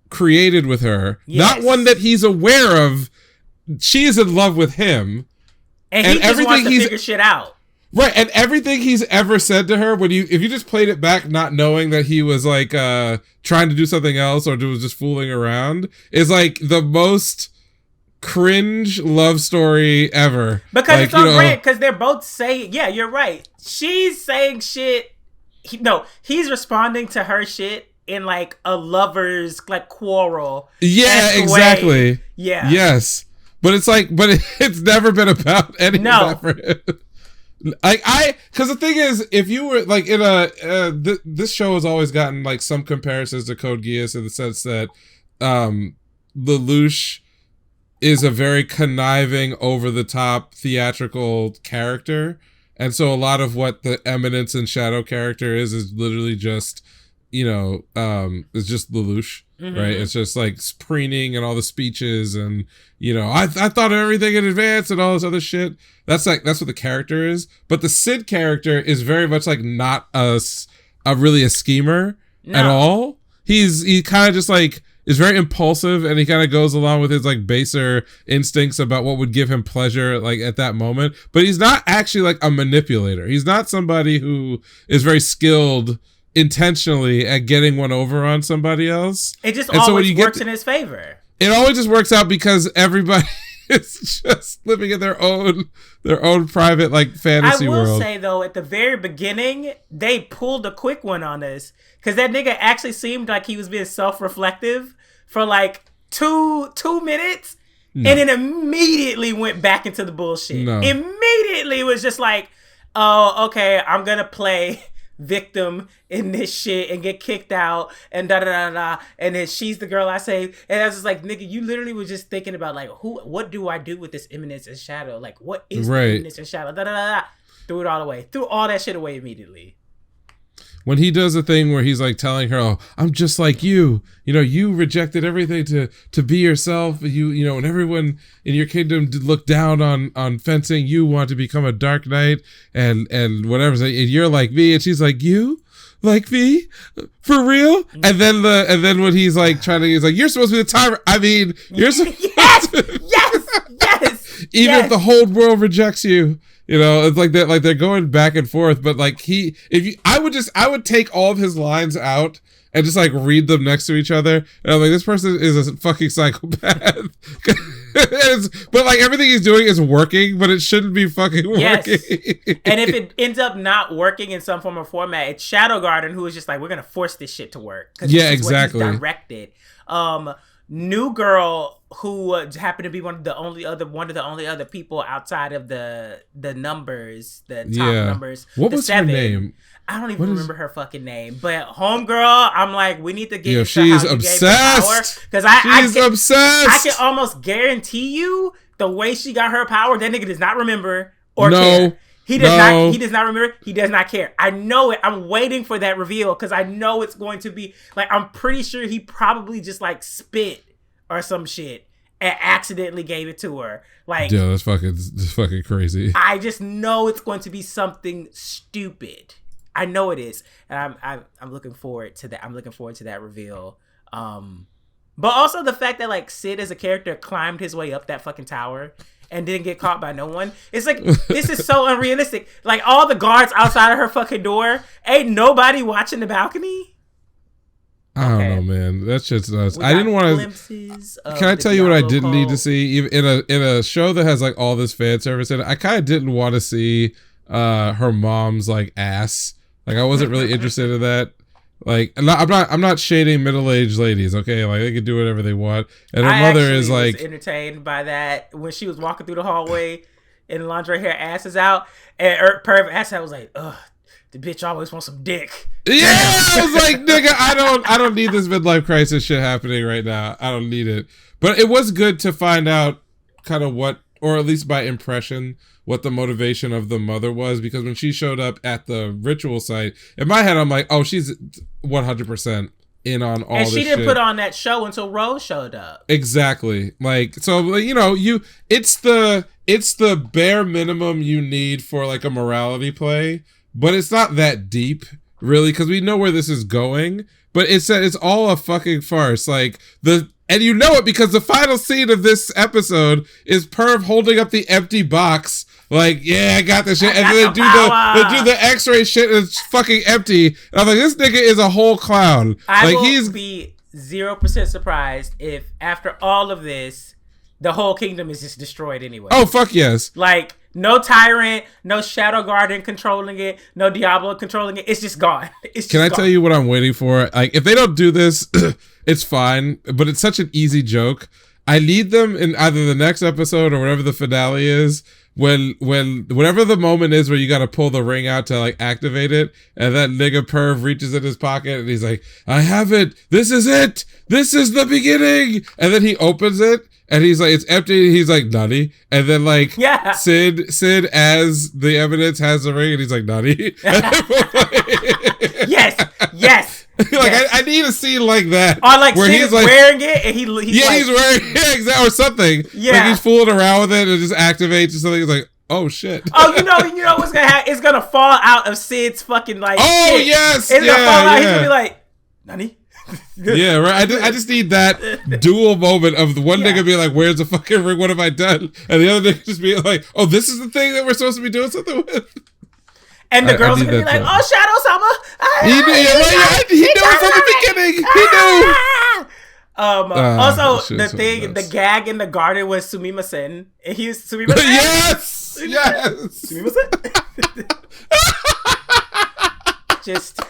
[SPEAKER 2] created with her, not one that he's aware of, she is in love with him.
[SPEAKER 1] And he just wants to figure shit out.
[SPEAKER 2] Right, and everything he's ever said to her, if you just played it back not knowing that he was like trying to do something else or was just fooling around, is like the most cringe love story ever.
[SPEAKER 1] Because like, it's on brand, because they're both saying, yeah, you're right. She's saying shit. He's responding to her shit in like a lover's like quarrel.
[SPEAKER 2] Yeah, exactly.
[SPEAKER 1] Way. Yeah.
[SPEAKER 2] Yes. But it's like, it's never been about any of that for him. Because the thing is, if you were like in this show has always gotten like some comparisons to Code Geass in the sense that Lelouch is a very conniving, over the top theatrical character, and so a lot of what the Eminence and Shadow character is literally just, it's just Lelouch. Mm-hmm. Right, it's just like preening and all the speeches, and I thought of everything in advance and all this other shit. That's what the character is. But the Sid character is very much like not really a schemer at all. He kind of just like is very impulsive, and he kind of goes along with his like baser instincts about what would give him pleasure like at that moment. But he's not actually like a manipulator. He's not somebody who is very skilled intentionally at getting one over on somebody else.
[SPEAKER 1] It just always works in his favor.
[SPEAKER 2] It always just works out because everybody is just living in their own private like fantasy world.
[SPEAKER 1] I will say though, at the very beginning, they pulled a quick one on us because that nigga actually seemed like he was being self-reflective for like two minutes, and then immediately went back into the bullshit. Immediately was just like, oh, okay, I'm gonna play victim in this shit and get kicked out and da and then she's the girl I saved, and I was just like, nigga, you literally was just thinking about like what do I do with this Eminence and Shadow, like what is the Eminence and Shadow, threw it all away, threw all that shit away immediately.
[SPEAKER 2] When he does the thing where he's like telling her, oh, I'm just like you, you rejected everything to be yourself, and everyone in your kingdom looked down on fencing, you want to become a dark knight and whatever, and you're like me, and she's like, you like me for real? And then when he's like he's like, you're supposed to be the timer. I mean, you're
[SPEAKER 1] yes.
[SPEAKER 2] Even if the whole world rejects you. It's like that, like they're going back and forth, but like I would take all of his lines out and just like read them next to each other. And I'm like, this person is a fucking psychopath. But like everything he's doing is working, but it shouldn't be fucking working. Yes.
[SPEAKER 1] And if it ends up not working in some form or format, it's Shadow Garden who is just like, we're gonna force this shit to work.
[SPEAKER 2] Yeah, exactly.
[SPEAKER 1] What he's directed. New Girl, who happened to be one of the only other people outside of the numbers, the top numbers.
[SPEAKER 2] What was her name?
[SPEAKER 1] I don't even remember her fucking name. But homegirl, I'm like, we need to get into
[SPEAKER 2] she's
[SPEAKER 1] how
[SPEAKER 2] obsessed.
[SPEAKER 1] Because
[SPEAKER 2] she's obsessed.
[SPEAKER 1] I can almost guarantee you the way she got her power, that nigga does not remember or care. He does not remember. He does not care. I know it. I'm waiting for that reveal because I know it's going to be like, I'm pretty sure he probably just like spit or some shit and accidentally gave it to her. Like,
[SPEAKER 2] yeah, that's fucking crazy.
[SPEAKER 1] I just know it's going to be something stupid. I know it is, and I'm looking forward to that. I'm looking forward to that reveal. But also the fact that like Sid as a character climbed his way up that fucking tower and didn't get caught by no one. It's like, this is so unrealistic. Like, all the guards outside of her fucking door, ain't nobody watching the balcony.
[SPEAKER 2] I don't know, man. That shit's nuts. I didn't want to. Can I tell you what I didn't need to see? Even in a show that has like all this fan service in it, I kind of didn't want to see her mom's like ass. Like, I wasn't really interested in that. Like, I'm not shading middle-aged ladies, okay? Like, they can do whatever they want. And her mother is like,
[SPEAKER 1] was entertained by that when she was walking through the hallway and lingerie, her ass is out, and her perv ass out was like, ugh, the bitch always wants some dick.
[SPEAKER 2] Yeah, I was like, nigga, I don't need this midlife crisis shit happening right now. I don't need it. But it was good to find out kind of what, or at least by impression, what the motivation of the mother was, because when she showed up at the ritual site, in my head I'm like, oh, she's 100% in on all this shit. And she didn't
[SPEAKER 1] put on that show until Rose showed up.
[SPEAKER 2] Exactly. Like, so, you know, it's the bare minimum you need for like a morality play, but it's not that deep, really, because we know where this is going, but it's all a fucking farce. Like, and you know it because the final scene of this episode is Perv holding up the empty box, Like, yeah, I got this shit. And then they do the X-ray shit and it's fucking empty. And I'm like, this nigga is a whole clown.
[SPEAKER 1] I will be 0% surprised if after all of this, the whole kingdom is just destroyed anyway.
[SPEAKER 2] Oh, fuck yes.
[SPEAKER 1] Like, no tyrant, no Shadow Garden controlling it, no Diablo controlling it. It's just gone.
[SPEAKER 2] Can I tell you what I'm waiting for? Like, if they don't do this, it's fine. But it's such an easy joke. I need them in either the next episode or whatever the finale is. Whatever the moment is where you got to pull the ring out to like activate it, and that nigga perv reaches in his pocket and he's like, "I have it. This is it. This is the beginning." And then he opens it. And he's like, it's empty. And he's like, nutty. And then like, Sid as the Eminence has the ring, and he's like, nutty.
[SPEAKER 1] yes.
[SPEAKER 2] Like I need a scene like that,
[SPEAKER 1] or like where he's like wearing it, and he's like,
[SPEAKER 2] he's wearing exactly or something.
[SPEAKER 1] Yeah,
[SPEAKER 2] like he's fooling around with it and it just activates or something. He's like, oh shit.
[SPEAKER 1] Oh, you know what's gonna happen? It's gonna fall out of Sid's fucking like.
[SPEAKER 2] Oh
[SPEAKER 1] shit.
[SPEAKER 2] Yes,
[SPEAKER 1] it's gonna fall out. He's gonna be like, nutty.
[SPEAKER 2] Yeah, right. I just need that dual moment of the one nigga being like, "Where's the fucking ring? What have I done?" And the other nigga just being like, "Oh, this is the thing that we're supposed to be doing something with."
[SPEAKER 1] And the girls are gonna be like, "Oh, Shadow Sama."
[SPEAKER 2] He knew it from the beginning. He knew.
[SPEAKER 1] Also, the gag in the garden was Sumima-sen. And he was Sumima-sen.
[SPEAKER 2] Yes.
[SPEAKER 1] Sumima-sen. Just.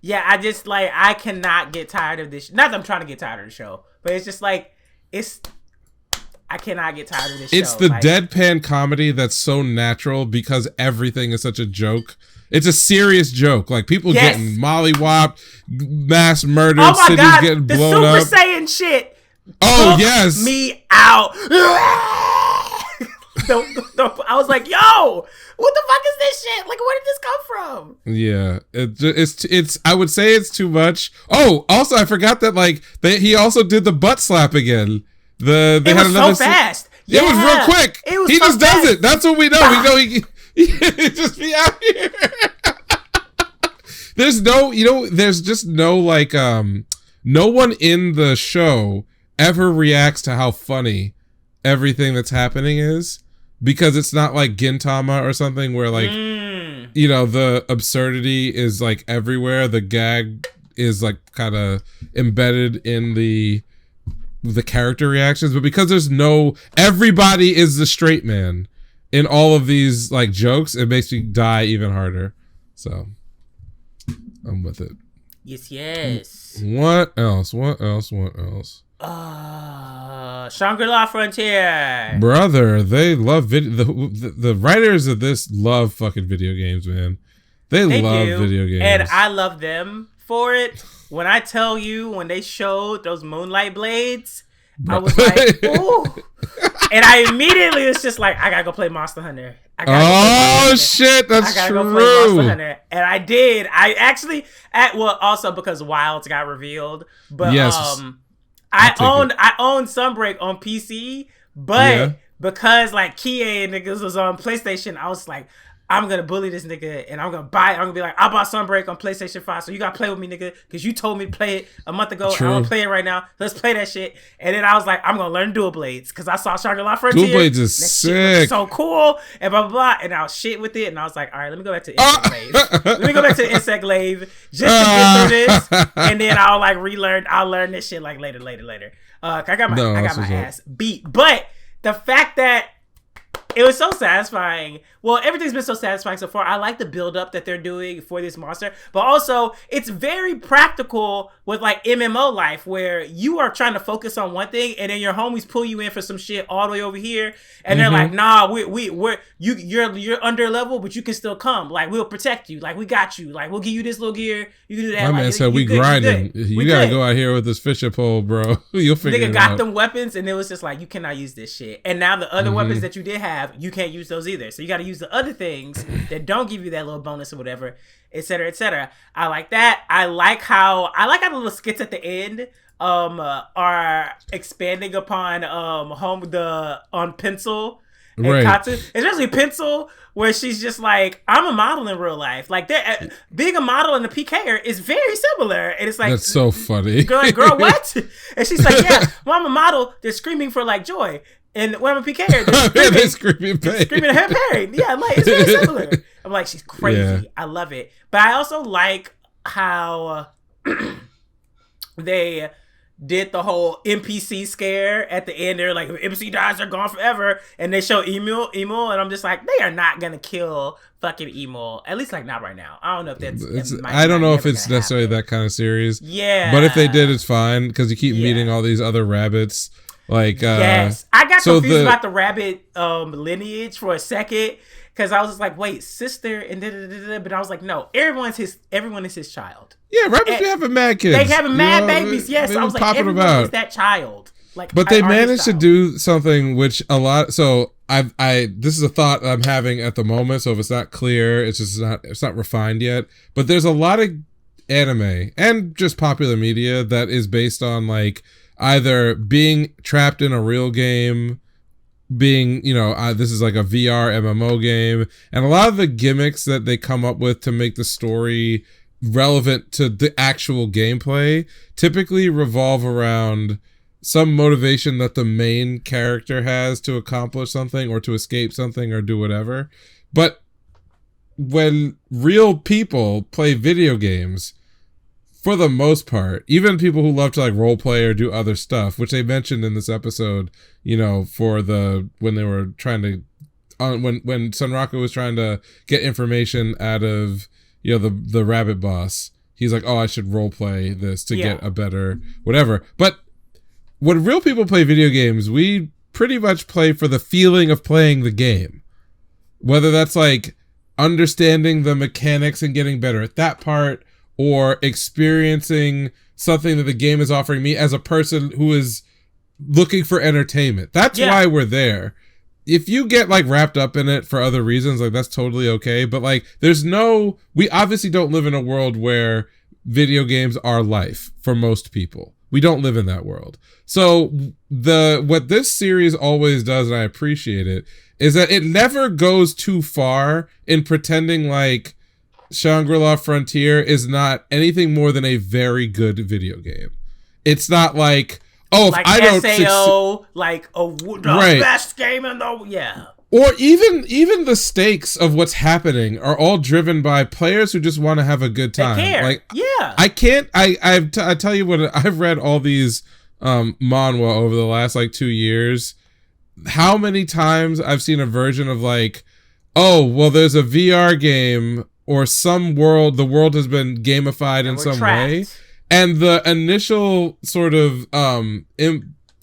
[SPEAKER 1] Yeah, I cannot get tired of this. Not that I'm trying to get tired of the show, but it's just like, I cannot get tired of this show.
[SPEAKER 2] It's the deadpan comedy that's so natural because everything is such a joke. It's a serious joke. Like, people getting mollywopped, mass murdered, cities getting blown up.
[SPEAKER 1] The Super Saiyan shit.
[SPEAKER 2] Oh, yes.
[SPEAKER 1] Me out. I was like, yo, what the fuck is this shit? Like, where did this come from?
[SPEAKER 2] Yeah, it's. I would say it's too much. Oh, also, I forgot that like he also did the butt slap again. It was so fast. Yeah. It was real quick. He just does it. That's what we know. We know he just be out here. There's just no like no one in the show ever reacts to how funny everything that's happening is. Because it's not like Gintama or something where like, the absurdity is like everywhere. The gag is like kind of embedded in the character reactions. But because everybody is the straight man in all of these like jokes, it makes me die even harder. So I'm with it. Yes. What else?
[SPEAKER 1] Shangri-La Frontier.
[SPEAKER 2] Brother, they love the writers of this love fucking video games, man. They love video games.
[SPEAKER 1] And I love them for it. When I tell you, when they showed those Moonlight Blades, I was like, ooh. And I immediately was just like, I gotta go play Monster Hunter.
[SPEAKER 2] Shit, that's true. I gotta go play Monster Hunter.
[SPEAKER 1] And I did. I actually, also because Wilds got revealed. But
[SPEAKER 2] yes.
[SPEAKER 1] I owned Sunbreak on PC, but because like Kie and niggas was on PlayStation, I was like, I'm gonna bully this nigga and I'm gonna buy it. I'm gonna be like, I bought Sunbreak on PlayStation 5, so you gotta play with me, nigga, because you told me to play it a month ago.
[SPEAKER 2] True.
[SPEAKER 1] And I'm gonna play it right now. Let's play that shit. And then I was like, I'm gonna learn Dual Blades because I saw Shangri-La Frontier.
[SPEAKER 2] Dual Blades is sick.
[SPEAKER 1] So cool and blah blah blah. And I was shit with it, and I was like, all right, let me go back to Insect Glaive. Let me go back to Insect Glaive just to get through this, and then I'll like relearn. I'll learn this shit like later. I got my ass beat, but the fact that it was so satisfying. Well, everything's been so satisfying so far. I like the build up that they're doing for this monster, but also it's very practical with like MMO life where you are trying to focus on one thing and then your homies pull you in for some shit all the way over here, and they're like, nah, you're under level, but you can still come. Like, we'll protect you. Like, we got you. Like, we'll give you this little gear. You can do that.
[SPEAKER 2] My man said we grinding. You gotta go out here with this fisher pole, bro. You'll figure it out. Nigga got
[SPEAKER 1] them weapons, and it was just like, you cannot use this shit. And now the other weapons that you did have, you can't use those either. So you got to use the other things that don't give you that little bonus or whatever, etc., etc. I like that. I like how the little skits at the end are expanding upon on Pencil and Katsu, especially Pencil, where she's just like, I'm a model in real life. Like, being a model and a PKer is very similar. And it's like,
[SPEAKER 2] that's so funny.
[SPEAKER 1] Girl, what? And she's like, yeah, well, I'm a model. They're screaming for like joy. And when I'm a PK, they're screaming her pain. Yeah, like it's very similar. I'm like, she's crazy. Yeah. I love it. But I also like how they did the whole NPC scare at the end. They're like, if NPC dies, they're gone forever. And they show Emo, and I'm just like, they are not gonna kill fucking Emo. At least like not right now. I don't know if that's.
[SPEAKER 2] I don't know if it's necessarily that kind of series.
[SPEAKER 1] Yeah.
[SPEAKER 2] But if they did, it's fine because you keep meeting all these other rabbits. Like
[SPEAKER 1] yes, I got confused about the rabbit lineage for a second because I was just like, wait, sister, and but I was like, no, everyone is his child.
[SPEAKER 2] Yeah, rabbits be having mad kids.
[SPEAKER 1] They having mad babies. Yes, I was like, everyone is that child. Like,
[SPEAKER 2] but they managed to do something which a lot. So this is a thought I'm having at the moment. So if it's not clear, it's not refined yet. But there's a lot of anime and just popular media that is based on like either being trapped in a real game, being, this is like a VR MMO game, and a lot of the gimmicks that they come up with to make the story relevant to the actual gameplay typically revolve around some motivation that the main character has to accomplish something or to escape something or do whatever. But when real people play video games, for the most part, even people who love to like role play or do other stuff, which they mentioned in this episode, for when they were trying to, when Sunraku was trying to get information out of, the rabbit boss, he's like, oh, I should role play this to get a better whatever. But when real people play video games, we pretty much play for the feeling of playing the game. Whether that's like understanding the mechanics and getting better at that part, or experiencing something that the game is offering me as a person who is looking for entertainment. That's why we're there. If you get like wrapped up in it for other reasons, like that's totally okay. But like we obviously don't live in a world where video games are life for most people. We don't live in that world. So what this series always does, and I appreciate it, is that it never goes too far in pretending like Shangri-La Frontier is not anything more than a very good video game. It's not like,
[SPEAKER 1] like I don't SAO, the best game in the
[SPEAKER 2] Or even the stakes of what's happening are all driven by players who just want to have a good time.
[SPEAKER 1] They care.
[SPEAKER 2] Like, I tell you what, I've read all these manhwa over the last 2 years. How many times I've seen a version of like, oh, well, there's a VR game or the world has been gamified in some way. And the initial sort of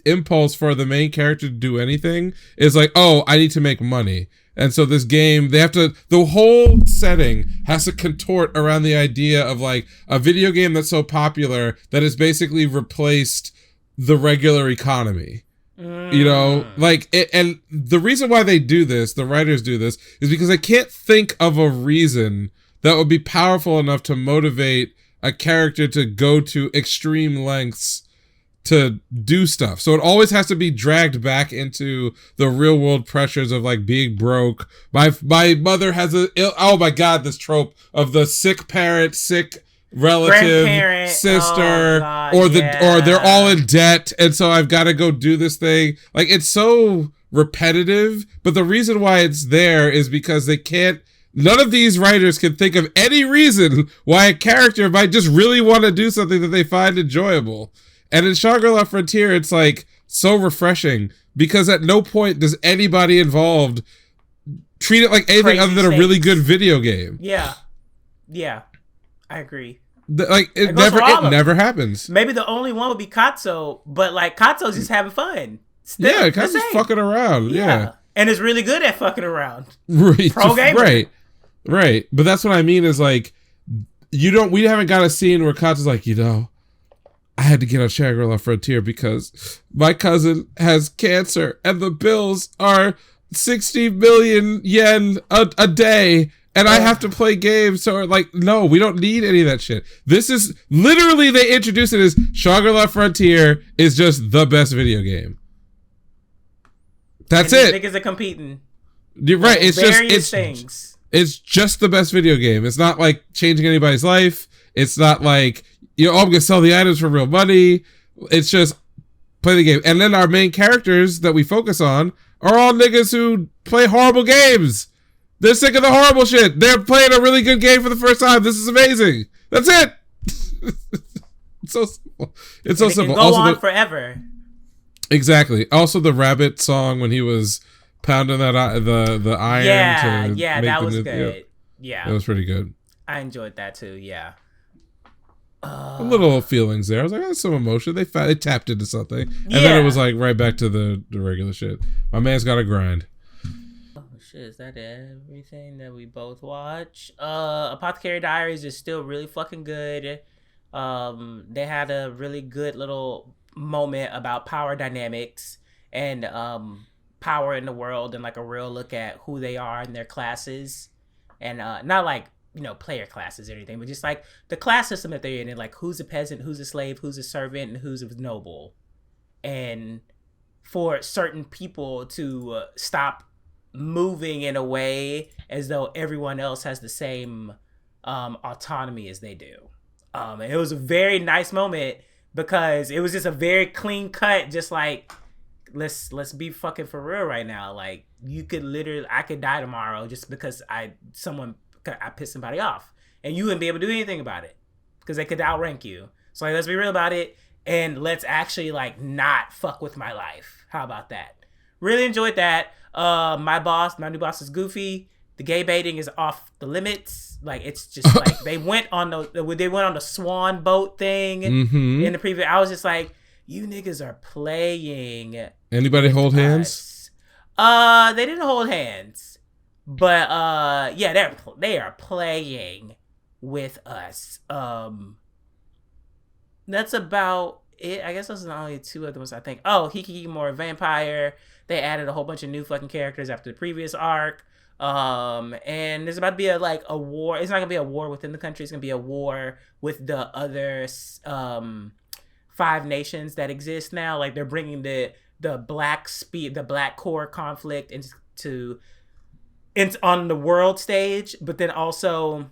[SPEAKER 2] impulse for the main character to do anything is like, oh, I need to make money. And so this game, the whole setting has to contort around the idea of like a video game that's so popular that it's basically replaced the regular economy. And the reason why they do this, the writers do this, is because they can't think of a reason that would be powerful enough to motivate a character to go to extreme lengths to do stuff. So it always has to be dragged back into the real world pressures of like being broke. My mother has oh my God, this trope of the sick parent, sick relative, sister, or they're all in debt, and so I've got to go do this thing. Like, it's so repetitive, but the reason why it's there is because none of these writers can think of any reason why a character might just really want to do something that they find enjoyable. And in Shangri-La Frontier, it's like so refreshing because at no point does anybody involved treat it like anything other than a really good video game.
[SPEAKER 1] Yeah, I agree.
[SPEAKER 2] It never happens.
[SPEAKER 1] Maybe the only one would be Katsuo, but like Katsuo's just having fun. Still,
[SPEAKER 2] Katsuo's fucking around. Yeah,
[SPEAKER 1] and is really good at fucking around.
[SPEAKER 2] Right,
[SPEAKER 1] pro gamer.
[SPEAKER 2] Right. But that's what I mean is like, we haven't got a scene where Katsuo's like, I had to get on Shangri-La Frontier because my cousin has cancer and the bills are 60 million yen a day and I have to play games. So like, no, we don't need any of that shit. This is literally, they introduce it as Shangri-La Frontier is just the best video game. That's it.
[SPEAKER 1] Niggas are competing.
[SPEAKER 2] You're right. It's
[SPEAKER 1] various things.
[SPEAKER 2] It's just the best video game. It's not like changing anybody's life. It's not like, I'm going to sell the items for real money. It's just play the game. And then our main characters that we focus on are all niggas who play horrible games. They're sick of the horrible shit. They're playing a really good game for the first time. This is amazing. That's it. It's so simple. It's so simple.
[SPEAKER 1] It can go on forever.
[SPEAKER 2] Exactly. Also, the rabbit song when he was pounding that the iron.
[SPEAKER 1] Yeah, that was good. Yeah,
[SPEAKER 2] that was pretty good.
[SPEAKER 1] I enjoyed that too. Yeah.
[SPEAKER 2] A little feelings there. I was like, that's some emotion. They tapped into something, and then it was like right back to the regular shit. My man's got to grind.
[SPEAKER 1] Oh shit! Is that everything that we both watch? Apothecary Diaries is still really fucking good. They had a really good little moment about power dynamics and power in the world, and like a real look at who they are in their classes, and not like, you know, player classes or anything, but just like the class system that they're in, and like who's a peasant, who's a slave, who's a servant, and who's a noble. And for certain people to stop moving in a way as though everyone else has the same autonomy as they do. And it was a very nice moment because it was just a very clean cut, just like, let's be fucking for real right now. Like, you could literally, I could die tomorrow just because I pissed somebody off, and you wouldn't be able to do anything about it because they could outrank you. So like, let's be real about it, and let's actually like not fuck with my life. How about that? Really enjoyed that. My new boss is goofy. The gay baiting is off the limits. Like, it's just like they went on the swan boat thing in the preview. I was just like, you niggas are playing.
[SPEAKER 2] Anybody hold hands?
[SPEAKER 1] They didn't hold hands, but yeah, they are playing with us. That's about it. I guess those are the only two other ones I think. Oh, Hikikimori Vampire. They added a whole bunch of new fucking characters after the previous arc. And there's about to be a war. It's not gonna be a war within the country. It's gonna be a war with the other 5 nations that exist now. Like, they're bringing the black core conflict into on the world stage, but then also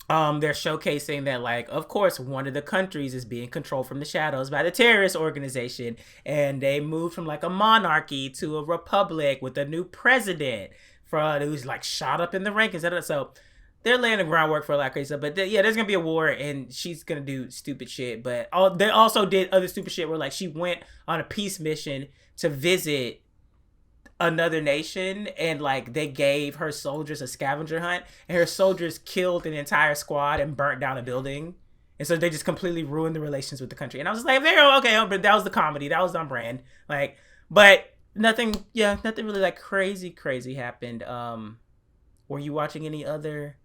[SPEAKER 1] they're showcasing that, like, of course, one of the countries is being controlled from the shadows by the terrorist organization, and they moved from like a monarchy to a republic with a new president who's like shot up in the rankings. So they're laying the groundwork for a lot of crazy stuff. But yeah, there's gonna be a war, and she's gonna do stupid shit. But they also did other stupid shit where, like, she went on a peace mission to visit another nation, and like they gave her soldiers a scavenger hunt, and her soldiers killed an entire squad and burnt down a building, and so they just completely ruined the relations with the country. And I was just like, okay, but that was the comedy, that was on brand. Like, but nothing really like crazy happened. Were you watching any other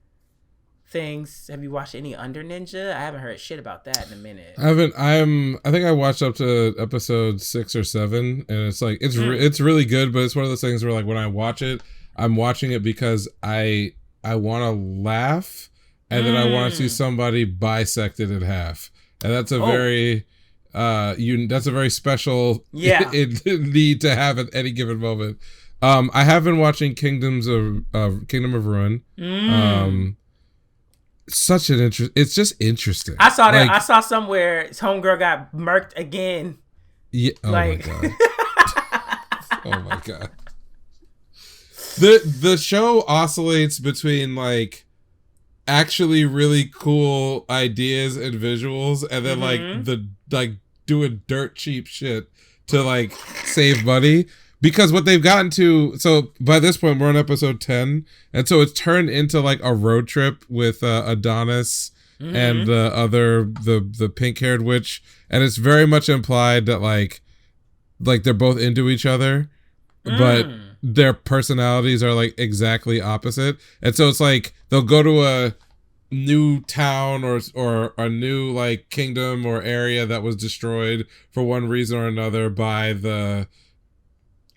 [SPEAKER 1] things? Have you watched any Under Ninja? I haven't heard shit about that in a minute.
[SPEAKER 2] I think I watched up to episode 6 or 7, and it's like it's really good, but it's one of those things where, like, when I watch it, I'm watching it because I want to laugh, and then I want to see somebody bisected in half, and that's a very that's a very special need to have at any given moment. I have been watching Kingdom of Ruin. Such an it's just interesting.
[SPEAKER 1] I saw that. Like, I saw somewhere his homegirl got murked again.
[SPEAKER 2] Yeah. Oh my god. Oh my god. The show oscillates between like actually really cool ideas and visuals, and then like doing dirt cheap shit to like save money. Because what they've gotten to, so by this point we're on episode 10, and so it's turned into like a road trip with Adonis and the pink-haired witch, and it's very much implied that like they're both into each other, but their personalities are like exactly opposite, and so it's like they'll go to a new town or a new like kingdom or area that was destroyed for one reason or another by the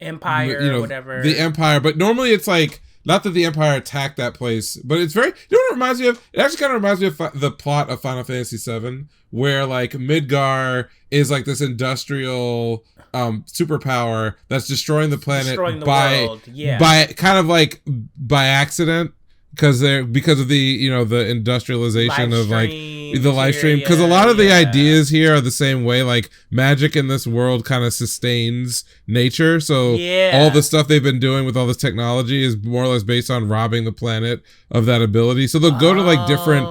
[SPEAKER 1] Empire, or whatever.
[SPEAKER 2] The Empire, but normally it's like, not that the Empire attacked that place, but it's very, you know what it reminds me of? It actually kind of reminds me of the plot of Final Fantasy VII, where like Midgar is like this industrial superpower that's destroying the planet world. Yeah. by kind of like by accident, because of the the industrialization of like
[SPEAKER 1] stream.
[SPEAKER 2] The live stream, because a lot of the ideas here are the same way. Like magic in this world kind of sustains nature, so all the stuff they've been doing with all this technology is more or less based on robbing the planet of that ability. So they'll go to like different.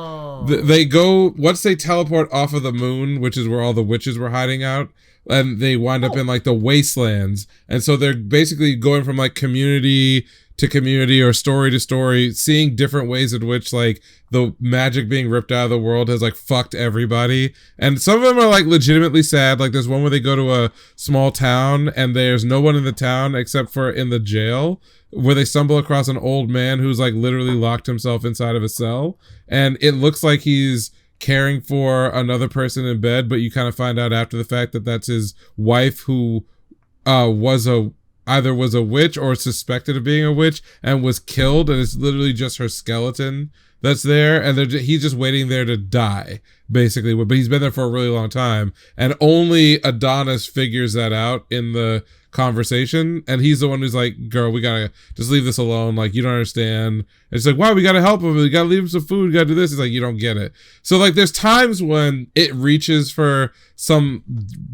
[SPEAKER 2] They go once they teleport off of the moon, which is where all the witches were hiding out. And they wind up in like the wastelands, and so they're basically going from like community to community or story to story, seeing different ways in which like the magic being ripped out of the world has like fucked everybody. And some of them are like legitimately sad. Like there's one where they go to a small town and there's no one in the town except for in the jail, where they stumble across an old man who's like literally locked himself inside of a cell, and it looks like he's caring for another person in bed, but you kind of find out after the fact that that's his wife, who either was a witch or suspected of being a witch and was killed, and it's literally just her skeleton that's there, and he's just waiting there to die, basically. But he's been there for a really long time, and only Adonis figures that out in the conversation, and he's the one who's like, girl, we gotta just leave this alone, like you don't understand. And it's like, wow, we gotta help him, we gotta leave him some food, we gotta do this. It's like, you don't get it. So like there's times when it reaches for some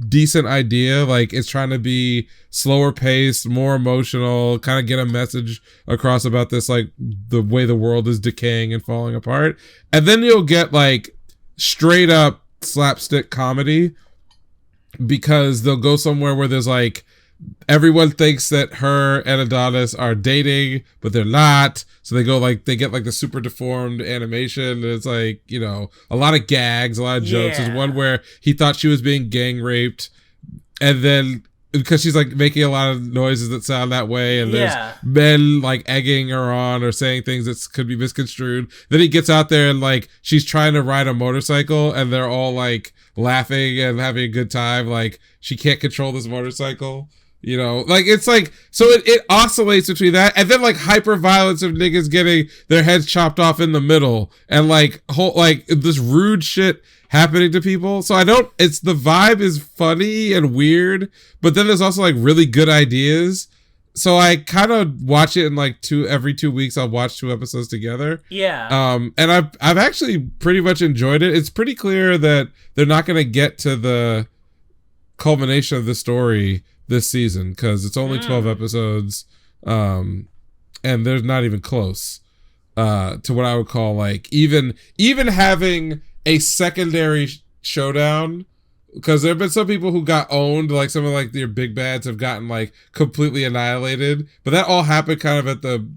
[SPEAKER 2] decent idea, like it's trying to be slower paced, more emotional, kind of get a message across about this, like the way the world is decaying and falling apart. And then you'll get like straight up slapstick comedy, because they'll go somewhere where there's like everyone thinks that her and Adonis are dating, but they're not. So they go like, they get like the super deformed animation. And it's like, you know, a lot of gags, a lot of jokes. There's one where he thought she was being gang raped, and then because she's like making a lot of noises that sound that way, and there's men like egging her on or saying things that could be misconstrued. Then he gets out there and like she's trying to ride a motorcycle, and they're all like laughing and having a good time. Like she can't control this motorcycle. You know, like it's like, so it oscillates between that and then like hyper violence of niggas getting their heads chopped off in the middle, and like whole like this rude shit happening to people. So it's the vibe is funny and weird, but then there's also like really good ideas. So I kind of watch it in like every 2 weeks. I'll watch 2 episodes together. And I've actually pretty much enjoyed it. It's pretty clear that they're not going to get to the culmination of the story this season, because it's only 12 episodes, and they're not even close to what I would call like even having a secondary showdown, because there have been some people who got owned, like some of like their big bads have gotten like completely annihilated, but that all happened kind of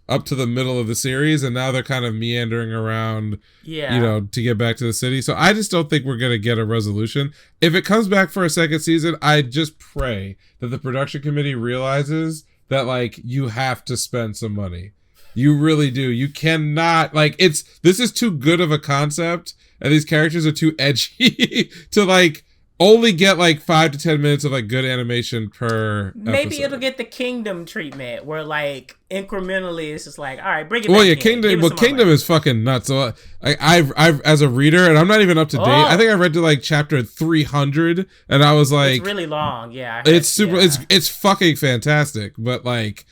[SPEAKER 2] up to the middle of the series, and now they're kind of meandering around, you know, to get back to the city. So I just don't think we're gonna get a resolution. If it comes back for a second season, I just pray that the production committee realizes that like you have to spend some money. You really do. You cannot, like, this is too good of a concept, and these characters are too edgy to like only get like 5 to 10 minutes of like good animation per
[SPEAKER 1] Maybe
[SPEAKER 2] episode.
[SPEAKER 1] It'll get the Kingdom treatment, where like incrementally it's just like, all right, bring it
[SPEAKER 2] well,
[SPEAKER 1] back.
[SPEAKER 2] Yeah, Kingdom. Well, Kingdom is fucking nuts. So I've as a reader, and I'm not even up to date. I think I read to like chapter 300, and I was like,
[SPEAKER 1] it's really long. Yeah,
[SPEAKER 2] it's super. It's fucking fantastic. But like,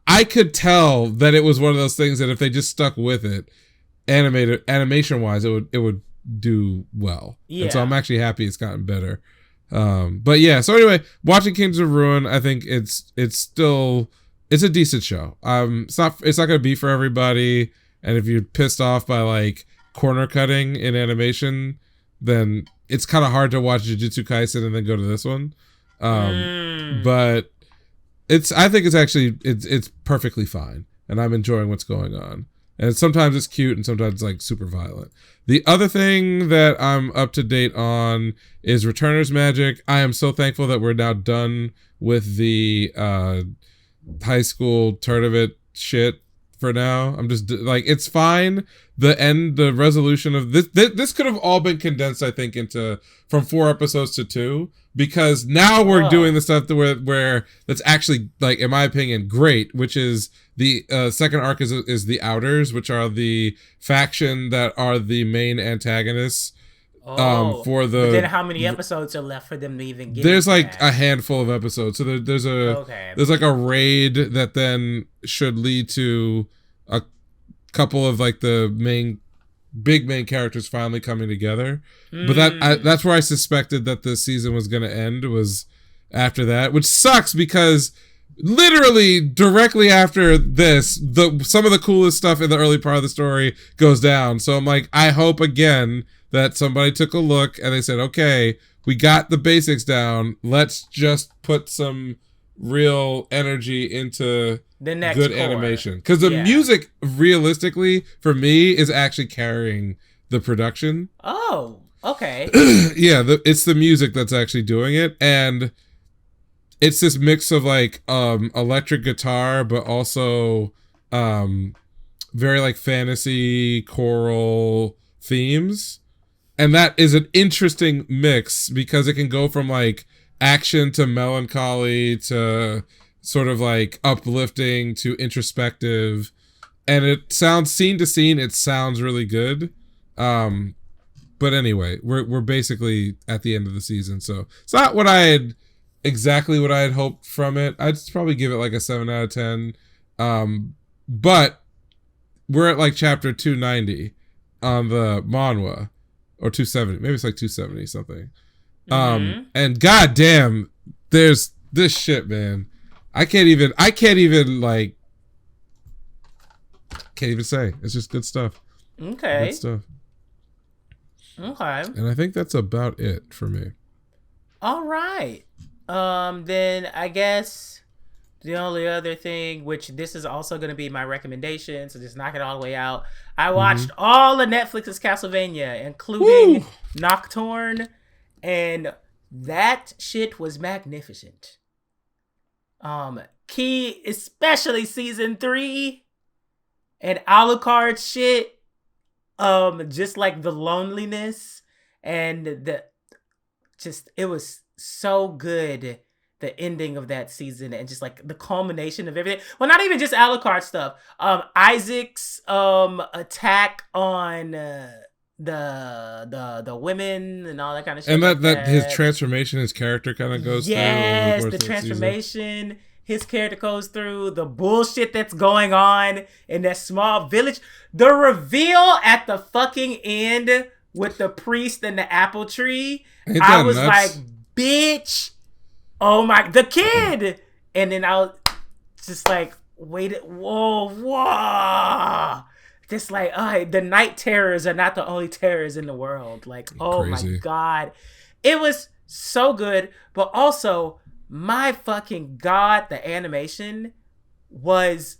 [SPEAKER 2] I could tell that it was one of those things that if they just stuck with it, animation wise, it would do well. Yeah. And so I'm actually happy it's gotten better. But yeah, so anyway, watching Kings of Ruin, I think it's a decent show. It's not gonna be for everybody, and if you're pissed off by like corner cutting in animation, then it's kind of hard to watch Jujutsu Kaisen and then go to this one. But I think it's actually it's perfectly fine, and I'm enjoying what's going on. And sometimes it's cute, and sometimes it's like super violent. The other thing that I'm up to date on is Returner's Magic. I am so thankful that we're now done with the high school tournament shit for now. I'm just like, it's fine. The resolution of this could have all been condensed, I think, from 4 episodes to 2, because now we're doing the stuff where that's actually, like, in my opinion, great, which is the second arc is the Outers, which are the faction that are the main antagonists. For the.
[SPEAKER 1] But then how many episodes are left for them to even get?
[SPEAKER 2] There's like a handful of episodes, so there's like a raid that then should lead to a couple of like the main big main characters finally coming together. But that's where I suspected that the season was going to end, was after that, which sucks because literally directly after this, some of the coolest stuff in the early part of the story goes down. So I'm like, I hope again that somebody took a look and they said, okay, we got the basics down. Let's just put some real energy into
[SPEAKER 1] the next
[SPEAKER 2] good
[SPEAKER 1] core.
[SPEAKER 2] Animation. Because the music, realistically, for me, is actually carrying the production.
[SPEAKER 1] Oh, okay.
[SPEAKER 2] Yeah, it's the music that's actually doing it. And it's this mix of like electric guitar, but also very like fantasy choral themes. And that is an interesting mix because it can go from like action to melancholy to sort of like uplifting to introspective. And it sounds, scene to scene, it sounds really good. But anyway, we're basically at the end of the season, so it's not exactly what I had hoped from it. I'd probably give it like a 7 out of 10. But we're at like chapter 290 on the manhwa, or 270, maybe it's like 270 something. And goddamn, there's this shit, man. I can't even say. It's just good stuff.
[SPEAKER 1] Okay.
[SPEAKER 2] Good stuff.
[SPEAKER 1] Okay.
[SPEAKER 2] And I think that's about it for me.
[SPEAKER 1] All right. Then I guess the only other thing, which this is also going to be my recommendation, so just knock it all the way out. I watched all of Netflix's Castlevania, including Nocturne, and that shit was magnificent. Key, especially season 3 and Alucard shit. Just like the loneliness and it was so good, the ending of that season, and just like the culmination of everything. Well, not even just Alucard stuff. Isaac's attack on the women and all that kind of shit.
[SPEAKER 2] And that his transformation, his character kind of goes through.
[SPEAKER 1] Yes, the transformation his character goes through, the bullshit that's going on in that small village. The reveal at the fucking end with the priest and the apple tree. I was nuts? Like, bitch. Oh my, the kid. And then I was just like, wait, whoa. Just like, the night terrors are not the only terrors in the world. Like, oh crazy. My God. It was so good, but also, my fucking God, the animation was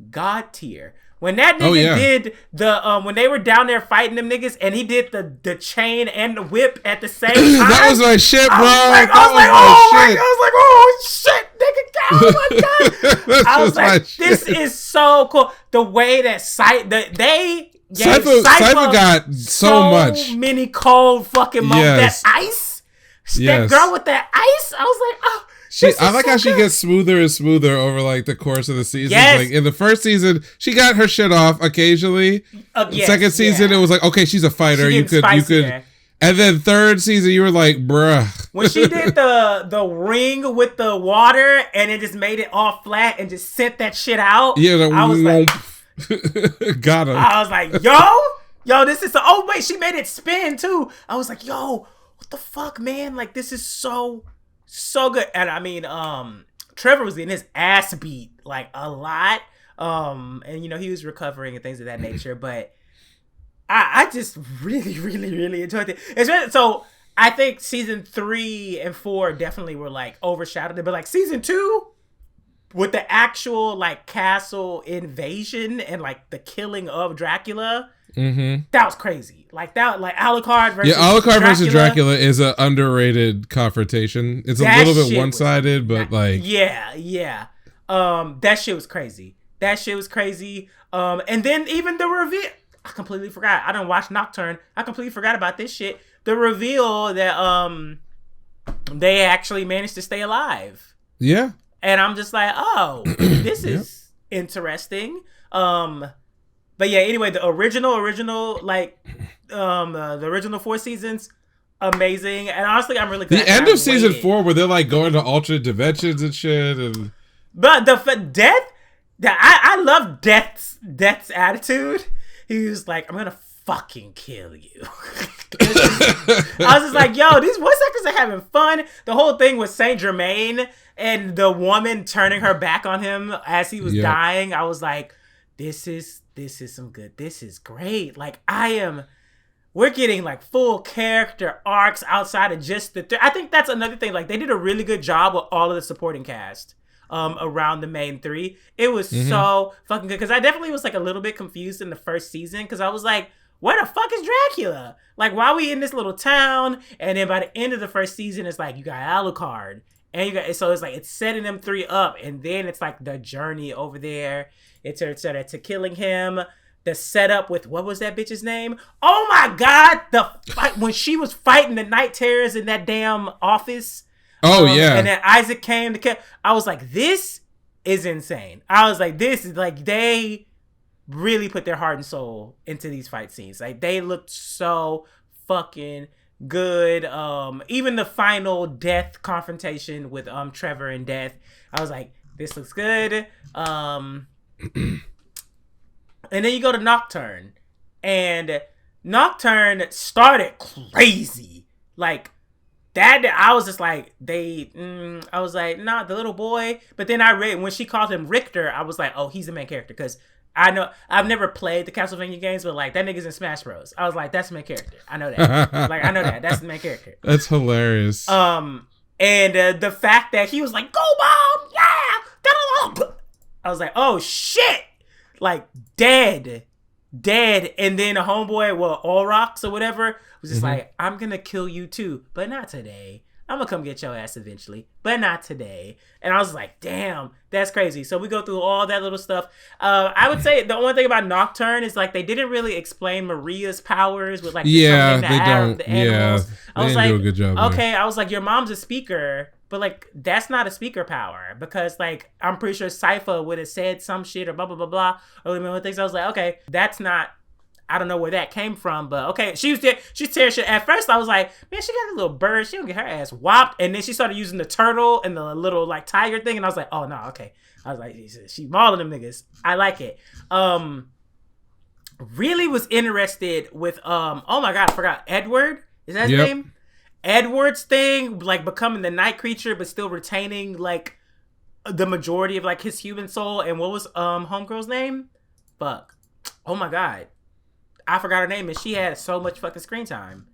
[SPEAKER 1] God tier. When that nigga did the when they were down there fighting them niggas, and he did the chain and the whip at the same time.
[SPEAKER 2] That was my shit, bro.
[SPEAKER 1] I was like, oh my God. I was like, this is so cool. The way that they gave Saitou
[SPEAKER 2] got so much.
[SPEAKER 1] Many cold fucking moments. That ice. That girl with that ice. I was like, oh.
[SPEAKER 2] I like how she gets smoother and smoother over like the course of the season. Yes. Like in the first season, she got her shit off occasionally. Second season, it was like, okay, she's a fighter. You could. And then third season, you were like, bruh.
[SPEAKER 1] When she did the ring with the water and it just made it all flat and just sent that shit out.
[SPEAKER 2] Yeah,
[SPEAKER 1] I was like,
[SPEAKER 2] got him.
[SPEAKER 1] I was like, yo, this is oh wait, she made it spin too. I was like, yo, what the fuck, man? Like this is so good. And I mean, Trevor was getting his ass beat like a lot. And he was recovering and things of that nature. But I just really, really, really enjoyed it. So I think season 3 and 4 definitely were like overshadowed. But like season 2, with the actual like castle invasion and like the killing of Dracula, that was crazy. Like that, like Alucard versus
[SPEAKER 2] Alucard versus Dracula is an underrated confrontation. It's a little bit one-sided, but like
[SPEAKER 1] that shit was crazy. And then even the reveal, I completely forgot. I didn't watch Nocturne. I completely forgot about this shit. The reveal that they actually managed to stay alive.
[SPEAKER 2] Yeah.
[SPEAKER 1] And I'm just like, oh, this is interesting. But yeah, anyway, the original, like, the original 4 seasons, amazing. And honestly, I'm really glad.
[SPEAKER 2] The end of season 4, where they're like going to alternate dimensions and shit, and
[SPEAKER 1] but I love Death's attitude. He was like, I'm gonna fucking kill you. I was just like, yo, these voice actors are having fun. The whole thing with Saint Germain and the woman turning her back on him as he was dying. I was like, this is some good. This is great. Like, we're getting like full character arcs outside of just I think that's another thing. Like, they did a really good job with all of the supporting cast around the main three. It was so fucking good. Because I definitely was like a little bit confused in the first season. Because I was like, where the fuck is Dracula? Like, why are we in this little town? And then by the end of the first season, it's like, you got Alucard. And you got, so it's like, it's setting them three up. And then it's like the journey over there, et cetera, to killing him. The setup with, what was that bitch's name? Oh my God. The fight when she was fighting the night terrors in that damn office.
[SPEAKER 2] Oh, yeah.
[SPEAKER 1] And then Isaac came to kill. I was like, this is insane. I was like, this is like, they really put their heart and soul into these fight scenes. Like, they looked so fucking good. Even the final death confrontation with Trevor and Death, I was like, this looks good. And then you go to Nocturne, and Nocturne started crazy. Like, that, I was just like, I was like, nah, the little boy. But then I read, when she called him Richter, I was like, oh, he's the main character. Because I know, I've never played the Castlevania games, but like, that nigga's in Smash Bros. I was like, that's the main character. I know that. Like, I know that. That's the main character.
[SPEAKER 2] That's hilarious.
[SPEAKER 1] And the fact that he was like, go mom, yeah! I was like, oh shit! Like, dead. And then a homeboy, Olrox or whatever, was just like, I'm gonna kill you too, but not today. I'm gonna come get your ass eventually, but not today. And I was like, damn, that's crazy. So we go through all that little stuff. I would say the only thing about Nocturne is like, they didn't really explain Maria's powers with like
[SPEAKER 2] they don't.
[SPEAKER 1] The animals.
[SPEAKER 2] I was like, do a good job
[SPEAKER 1] okay, there. I was like, your mom's a speaker, but like, that's not a speaker power, because like, I'm pretty sure Sypha would have said some shit or blah blah blah blah or whatever things. I was like, okay, that's not. I don't know where that came from, but okay, she's tearing shit. At first, I was like, man, she got a little bird. She don't get her ass whopped. And then she started using the turtle and the little like tiger thing, and I was like, oh no, okay. I was like, she mauling them niggas. I like it. Really was interested with oh my God, I forgot, Edward. Is that his name? Edward's thing, like becoming the night creature, but still retaining like the majority of like his human soul. And what was homegirl's name? Fuck. Oh my God. I forgot her name, and she had so much fucking screen time.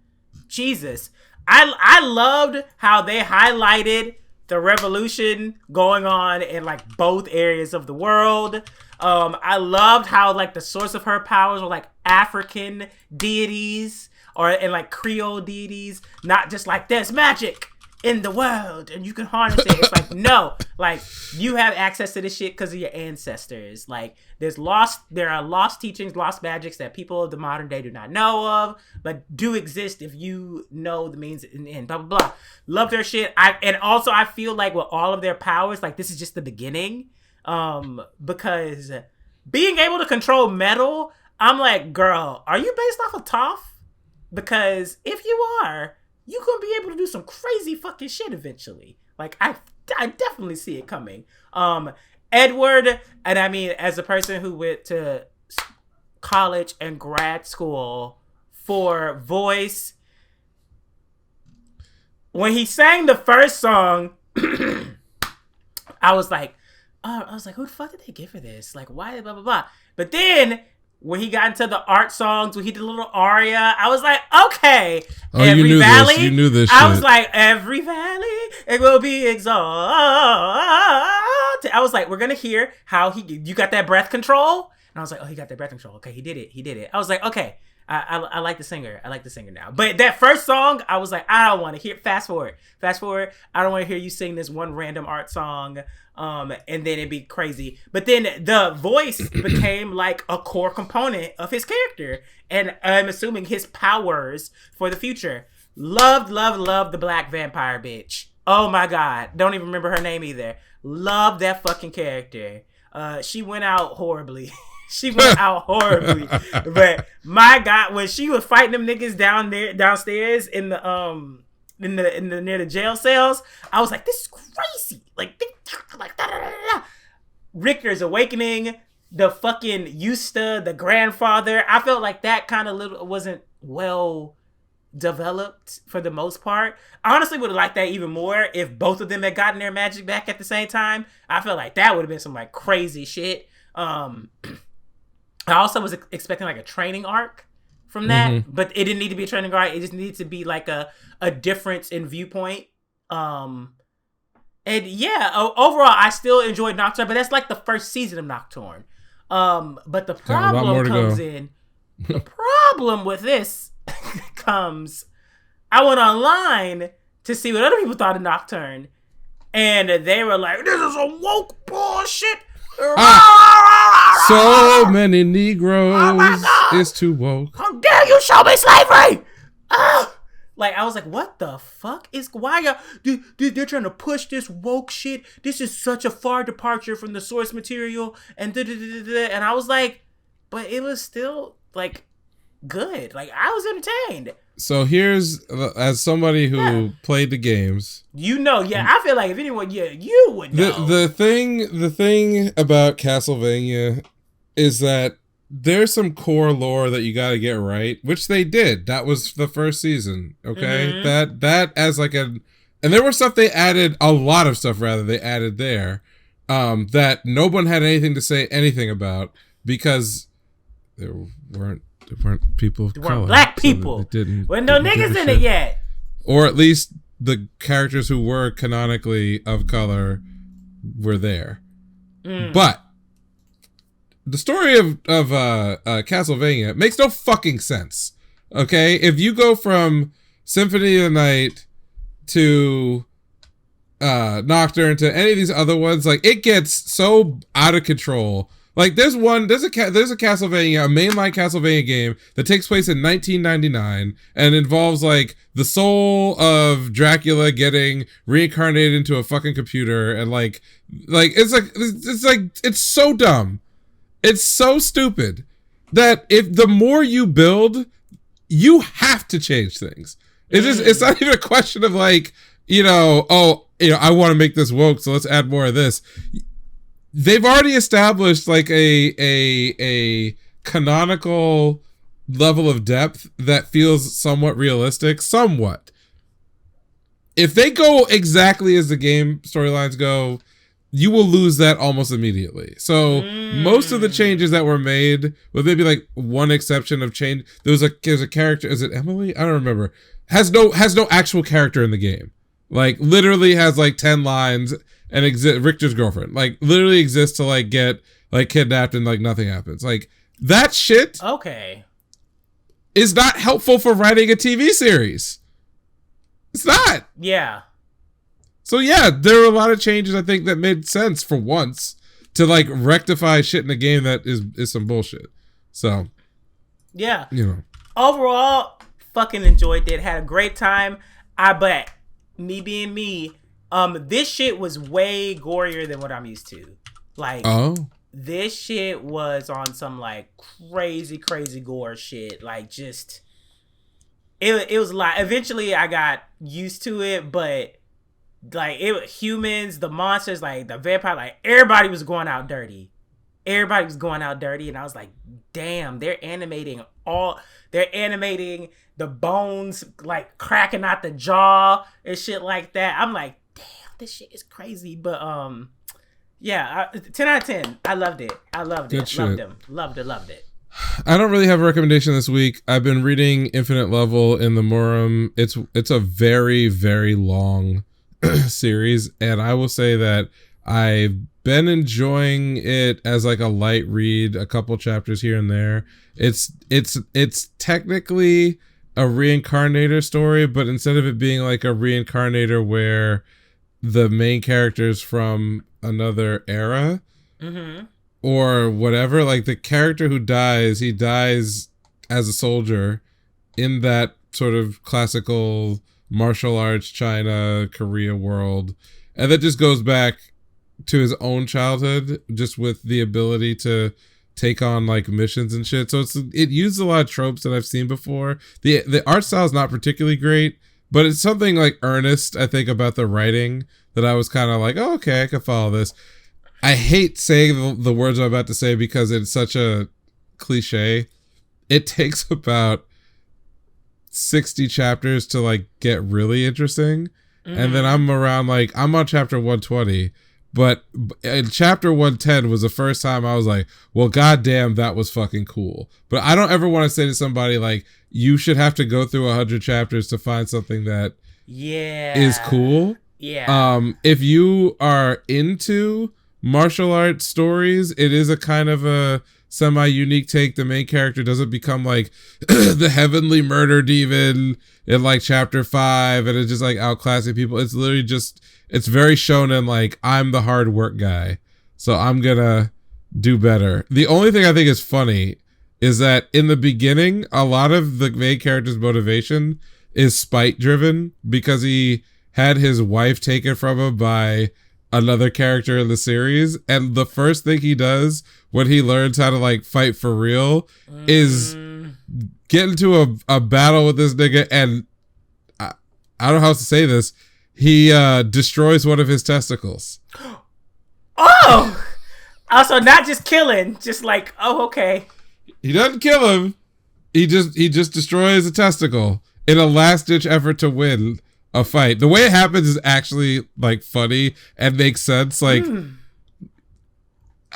[SPEAKER 1] Jesus. I loved how they highlighted the revolution going on in like both areas of the world. I loved how like the source of her powers were like African deities and like Creole deities, not just like there's magic in the world and you can harness it. It's like, no, like you have access to this shit because of your ancestors. Like there are lost teachings, lost magics that people of the modern day do not know of, but do exist if you know the means and blah blah blah. Love their shit. And also I feel like with all of their powers, like this is just the beginning. Because being able to control metal, I'm like, girl, are you based off of Toph? Because if you are, you gonna be able to do some crazy fucking shit eventually. Like I definitely see it coming. Edward, and I mean, as a person who went to college and grad school for voice, when he sang the first song, I was like, who the fuck did they get for this? Like, why blah blah blah? But then when he got into the art songs, when he did a little aria, I was like, okay.
[SPEAKER 2] Oh, every valley, this. You knew this
[SPEAKER 1] I
[SPEAKER 2] shit.
[SPEAKER 1] was like, every valley, it will be exalted. I was like, we're going to hear how you got that breath control? And I was like, oh, he got that breath control. Okay, he did it. I was like, okay, I like the singer. I like the singer now. But that first song, I was like, I don't want to hear, fast forward. I don't want to hear you sing this one random art song. And then it'd be crazy. But then the voice became like a core component of his character. And I'm assuming his powers for the future. Loved the black vampire bitch. Oh my God. Don't even remember her name either. Loved that fucking character. She went out horribly. But my God, when she was fighting them niggas downstairs in the near the jail cells, I was like, this is crazy. Like da, da, da, da. Richter's awakening, the fucking Yusta, the grandfather, I felt like that kind of wasn't well developed for the most part. I honestly would have liked that even more if both of them had gotten their magic back at the same time. I felt like that would have been some like crazy shit. I also was expecting like a training arc from that, but it didn't need to be a training arc. It just needed to be like a difference in viewpoint. And yeah, overall, I still enjoyed Nocturne, but that's like the first season of Nocturne. But the problem comes in. The problem with this comes, I went online to see what other people thought of Nocturne, and they were like, "This is a woke bullshit."
[SPEAKER 2] So many Negroes is too woke.
[SPEAKER 1] How dare you show me slavery? Like, I was like, what the fuck is, why y'all, they're trying to push this woke shit. This is such a far departure from the source material. And and I was like, but it was still, like, good. Like, I was entertained.
[SPEAKER 2] So here's, as somebody who played the games.
[SPEAKER 1] You know, I feel like if anyone, you would know.
[SPEAKER 2] The thing about Castlevania is that there's some core lore that you got to get right, which they did. That was the first season, okay? That as like and there was stuff they added, a lot of stuff rather they added there, that no one had anything to say anything about because there weren't people of color.
[SPEAKER 1] There weren't black people.
[SPEAKER 2] So
[SPEAKER 1] well, no niggas in it yet.
[SPEAKER 2] Or at least the characters who were canonically of color were there. But the story of Castlevania makes no fucking sense. Okay? If you go from Symphony of the Night to Nocturne to any of these other ones, like, it gets so out of control. Like, there's a Castlevania, a mainline Castlevania game that takes place in 1999 and involves, like, the soul of Dracula getting reincarnated into a fucking computer, and it's so dumb. It's so stupid that if the more you build, you have to change things. It's not even a question of like, I want to make this woke, so let's add more of this. They've already established like a canonical level of depth that feels somewhat realistic, If they go exactly as the game storylines go, you will lose that almost immediately. So most of the changes that were made, with maybe like one exception of change, there's a character, is it Emily? I don't remember. Has no actual character in the game. Like, literally has like 10 lines and Richter's girlfriend. Like, literally exists to like get like kidnapped and like nothing happens. Like, that shit is not helpful for writing a TV series. It's not.
[SPEAKER 1] Yeah.
[SPEAKER 2] So yeah, there were a lot of changes I think that made sense for once to like rectify shit in a game that is some bullshit. So
[SPEAKER 1] yeah, overall, fucking enjoyed it. Had a great time. But me being me, this shit was way gorier than what I'm used to. Like, this shit was on some like crazy gore shit. Like, just it was a lot. Eventually, I got used to it, but. Like, humans, the monsters, like the vampire, like everybody was going out dirty. And I was like, damn, they're animating the bones like cracking out the jaw and shit like that. I'm like, damn, this shit is crazy. But 10 out of 10. I loved it.
[SPEAKER 2] Good shit.
[SPEAKER 1] Loved it.
[SPEAKER 2] I don't really have a recommendation this week. I've been reading Infinite Level in the Muram. It's a very, very long series, and I will say that I've been enjoying it as like a light read, a couple chapters here and there. It's technically a reincarnator story, but instead of it being like a reincarnator where the main character's from another era or whatever, like the character who dies, he dies as a soldier in that sort of classical martial arts, China, Korea world. And that just goes back to his own childhood, just with the ability to take on like missions and shit. So it used a lot of tropes that I've seen before. The art style is not particularly great, but it's something like earnest, I think, about the writing that I was kind of like, oh, okay, I can follow this. I hate saying the words I'm about to say because it's such a cliche. It takes about 60 chapters to like get really interesting. And then I'm on chapter 120, but in chapter 110 was the first time I was like, well, goddamn, that was fucking cool. But I don't ever want to say to somebody like, you should have to go through 100 chapters to find something that is cool.
[SPEAKER 1] Yeah.
[SPEAKER 2] If you are into martial arts stories, it is a kind of a semi-unique take. The main character doesn't become like the heavenly murder demon in like chapter 5 and it's just like outclassing people. It's literally just, it's very shonen, like I'm the hard work guy, so I'm gonna do better. The only thing I think is funny is that in the beginning, a lot of the main character's motivation is spite driven because he had his wife taken from him by another character in the series, and the first thing he does when he learns how to like fight for real is get into a battle with this nigga, and I don't know how to say this, he destroys one of his testicles.
[SPEAKER 1] Oh! Also, not just killing, just like, oh, okay.
[SPEAKER 2] He doesn't kill him. He just destroys a testicle in a last-ditch effort to win a fight. The way it happens is actually like funny and makes sense. Like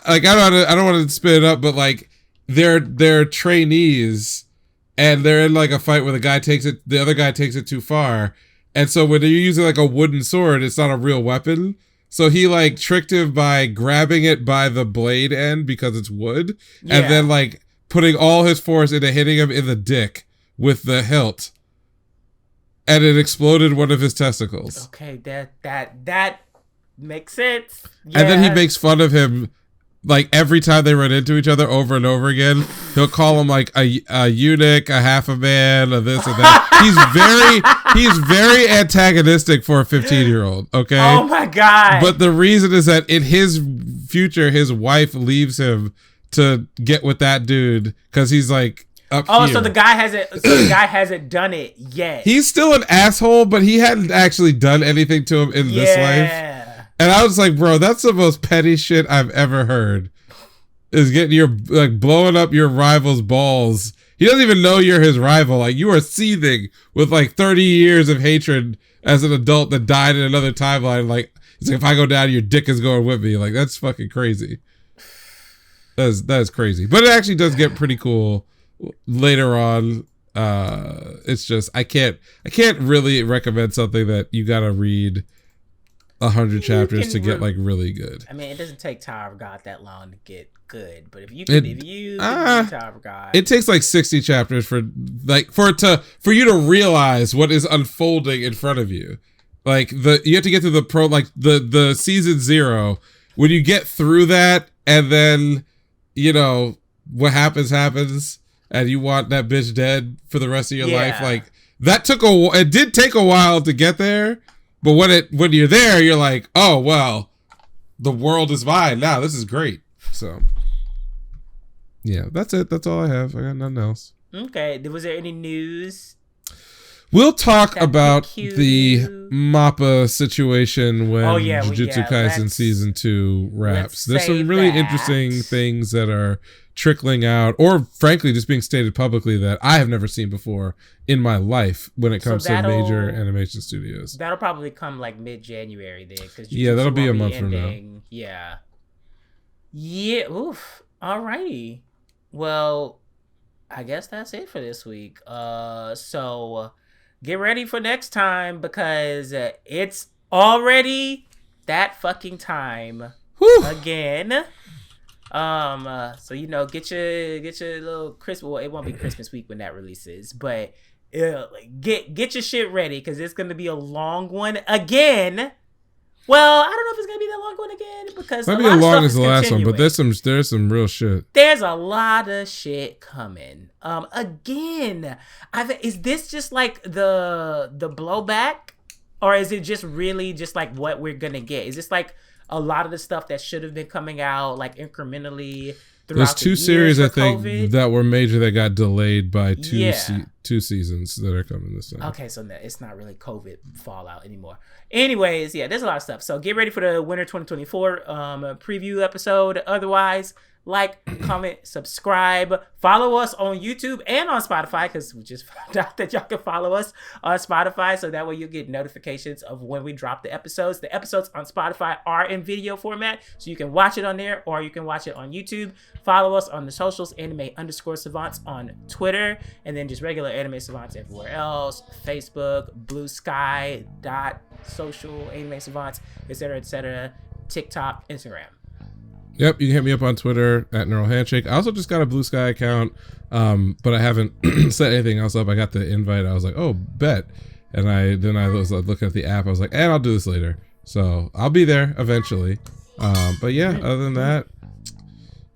[SPEAKER 2] I don't want to spit it up, but like they're trainees and they're in like a fight where the other guy takes it too far. And so when you're using like a wooden sword, it's not a real weapon. So he like tricked him by grabbing it by the blade end because it's wood, and then like putting all his force into hitting him in the dick with the hilt. And it exploded one of his testicles.
[SPEAKER 1] Okay, that makes sense. Yeah.
[SPEAKER 2] And then he makes fun of him, like every time they run into each other over and over again. He'll call him like a eunuch, a half a man, a this and that. He's very antagonistic for a 15-year-old. Okay.
[SPEAKER 1] Oh my god.
[SPEAKER 2] But the reason is that in his future, his wife leaves him to get with that dude because he's like.
[SPEAKER 1] So the guy hasn't done it yet.
[SPEAKER 2] He's still an asshole, but he hadn't actually done anything to him in this life. And I was like, bro, that's the most petty shit I've ever heard. Is getting blowing up your rival's balls. He doesn't even know you're his rival. Like, you are seething with like 30 years of hatred as an adult that died in another timeline. Like, it's like, if I go down, your dick is going with me. Like, that's fucking crazy. That is crazy. But it actually does get pretty cool later on. It's just I can't really recommend something that you gotta read 100 chapters to get like really good.
[SPEAKER 1] I mean, it doesn't take Tower of God that long to get good, but if you can read Tower of God,
[SPEAKER 2] it takes like 60 chapters for you to realize what is unfolding in front of you. Like you have to get through the season 0. When you get through that, and then you know what happens. And you want that bitch dead for the rest of your life, like that it did take a while to get there, but when you're there, you're like, oh well, the world is mine now. This is great. So yeah, that's it. That's all I have. I got nothing else.
[SPEAKER 1] Okay. Was there any news?
[SPEAKER 2] We'll talk about the MAPPA situation when Jujutsu Kaisen Season 2 wraps. There's some really interesting things that are trickling out, or frankly just being stated publicly, that I have never seen before in my life when it comes to major animation studios.
[SPEAKER 1] That'll probably come like mid-January then.
[SPEAKER 2] That'll be a month from now.
[SPEAKER 1] Yeah. Oof. Alrighty. Well, I guess that's it for this week. So get ready for next time, because it's already that fucking time.
[SPEAKER 2] Whew.
[SPEAKER 1] Again. So get your little Christmas. Well, it won't be Christmas week when that releases, but get your shit ready, because it's gonna be a long one again. Well, I don't know if it's gonna be that long one again, because
[SPEAKER 2] might be as long as the last one, but there's some real shit.
[SPEAKER 1] There's a lot of shit coming. Again, is this just like the blowback, or is it just really just like what we're gonna get? Is this like a lot of the stuff that should have been coming out like incrementally
[SPEAKER 2] There's two series I think
[SPEAKER 1] COVID.
[SPEAKER 2] that were major that got delayed by two seasons that are coming this time.
[SPEAKER 1] Okay, so it's not really COVID fallout anymore. Anyways, yeah, there's a lot of stuff. So get ready for the winter 2024 preview episode. Otherwise, like, comment, subscribe, follow us on YouTube and on Spotify, because we just found out that y'all can follow us on Spotify, so that way you'll get notifications of when we drop the episodes. The episodes on Spotify are in video format, so you can watch it on there or you can watch it on YouTube. Follow us on the socials, anime_savants on Twitter, and then just regular anime savants everywhere else. Facebook, Blue Sky, .social, anime savants, etc., TikTok, Instagram.
[SPEAKER 2] Yep, you can hit me up on Twitter at Neural Handshake. I also just got a Blue Sky account, but I haven't set anything else up. I got the invite. I was like, oh, bet. And I was looking at the app. I was like, I'll do this later. So I'll be there eventually. But yeah, other than that,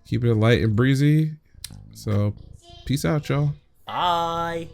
[SPEAKER 2] keep it light and breezy. So peace out, y'all.
[SPEAKER 1] Bye.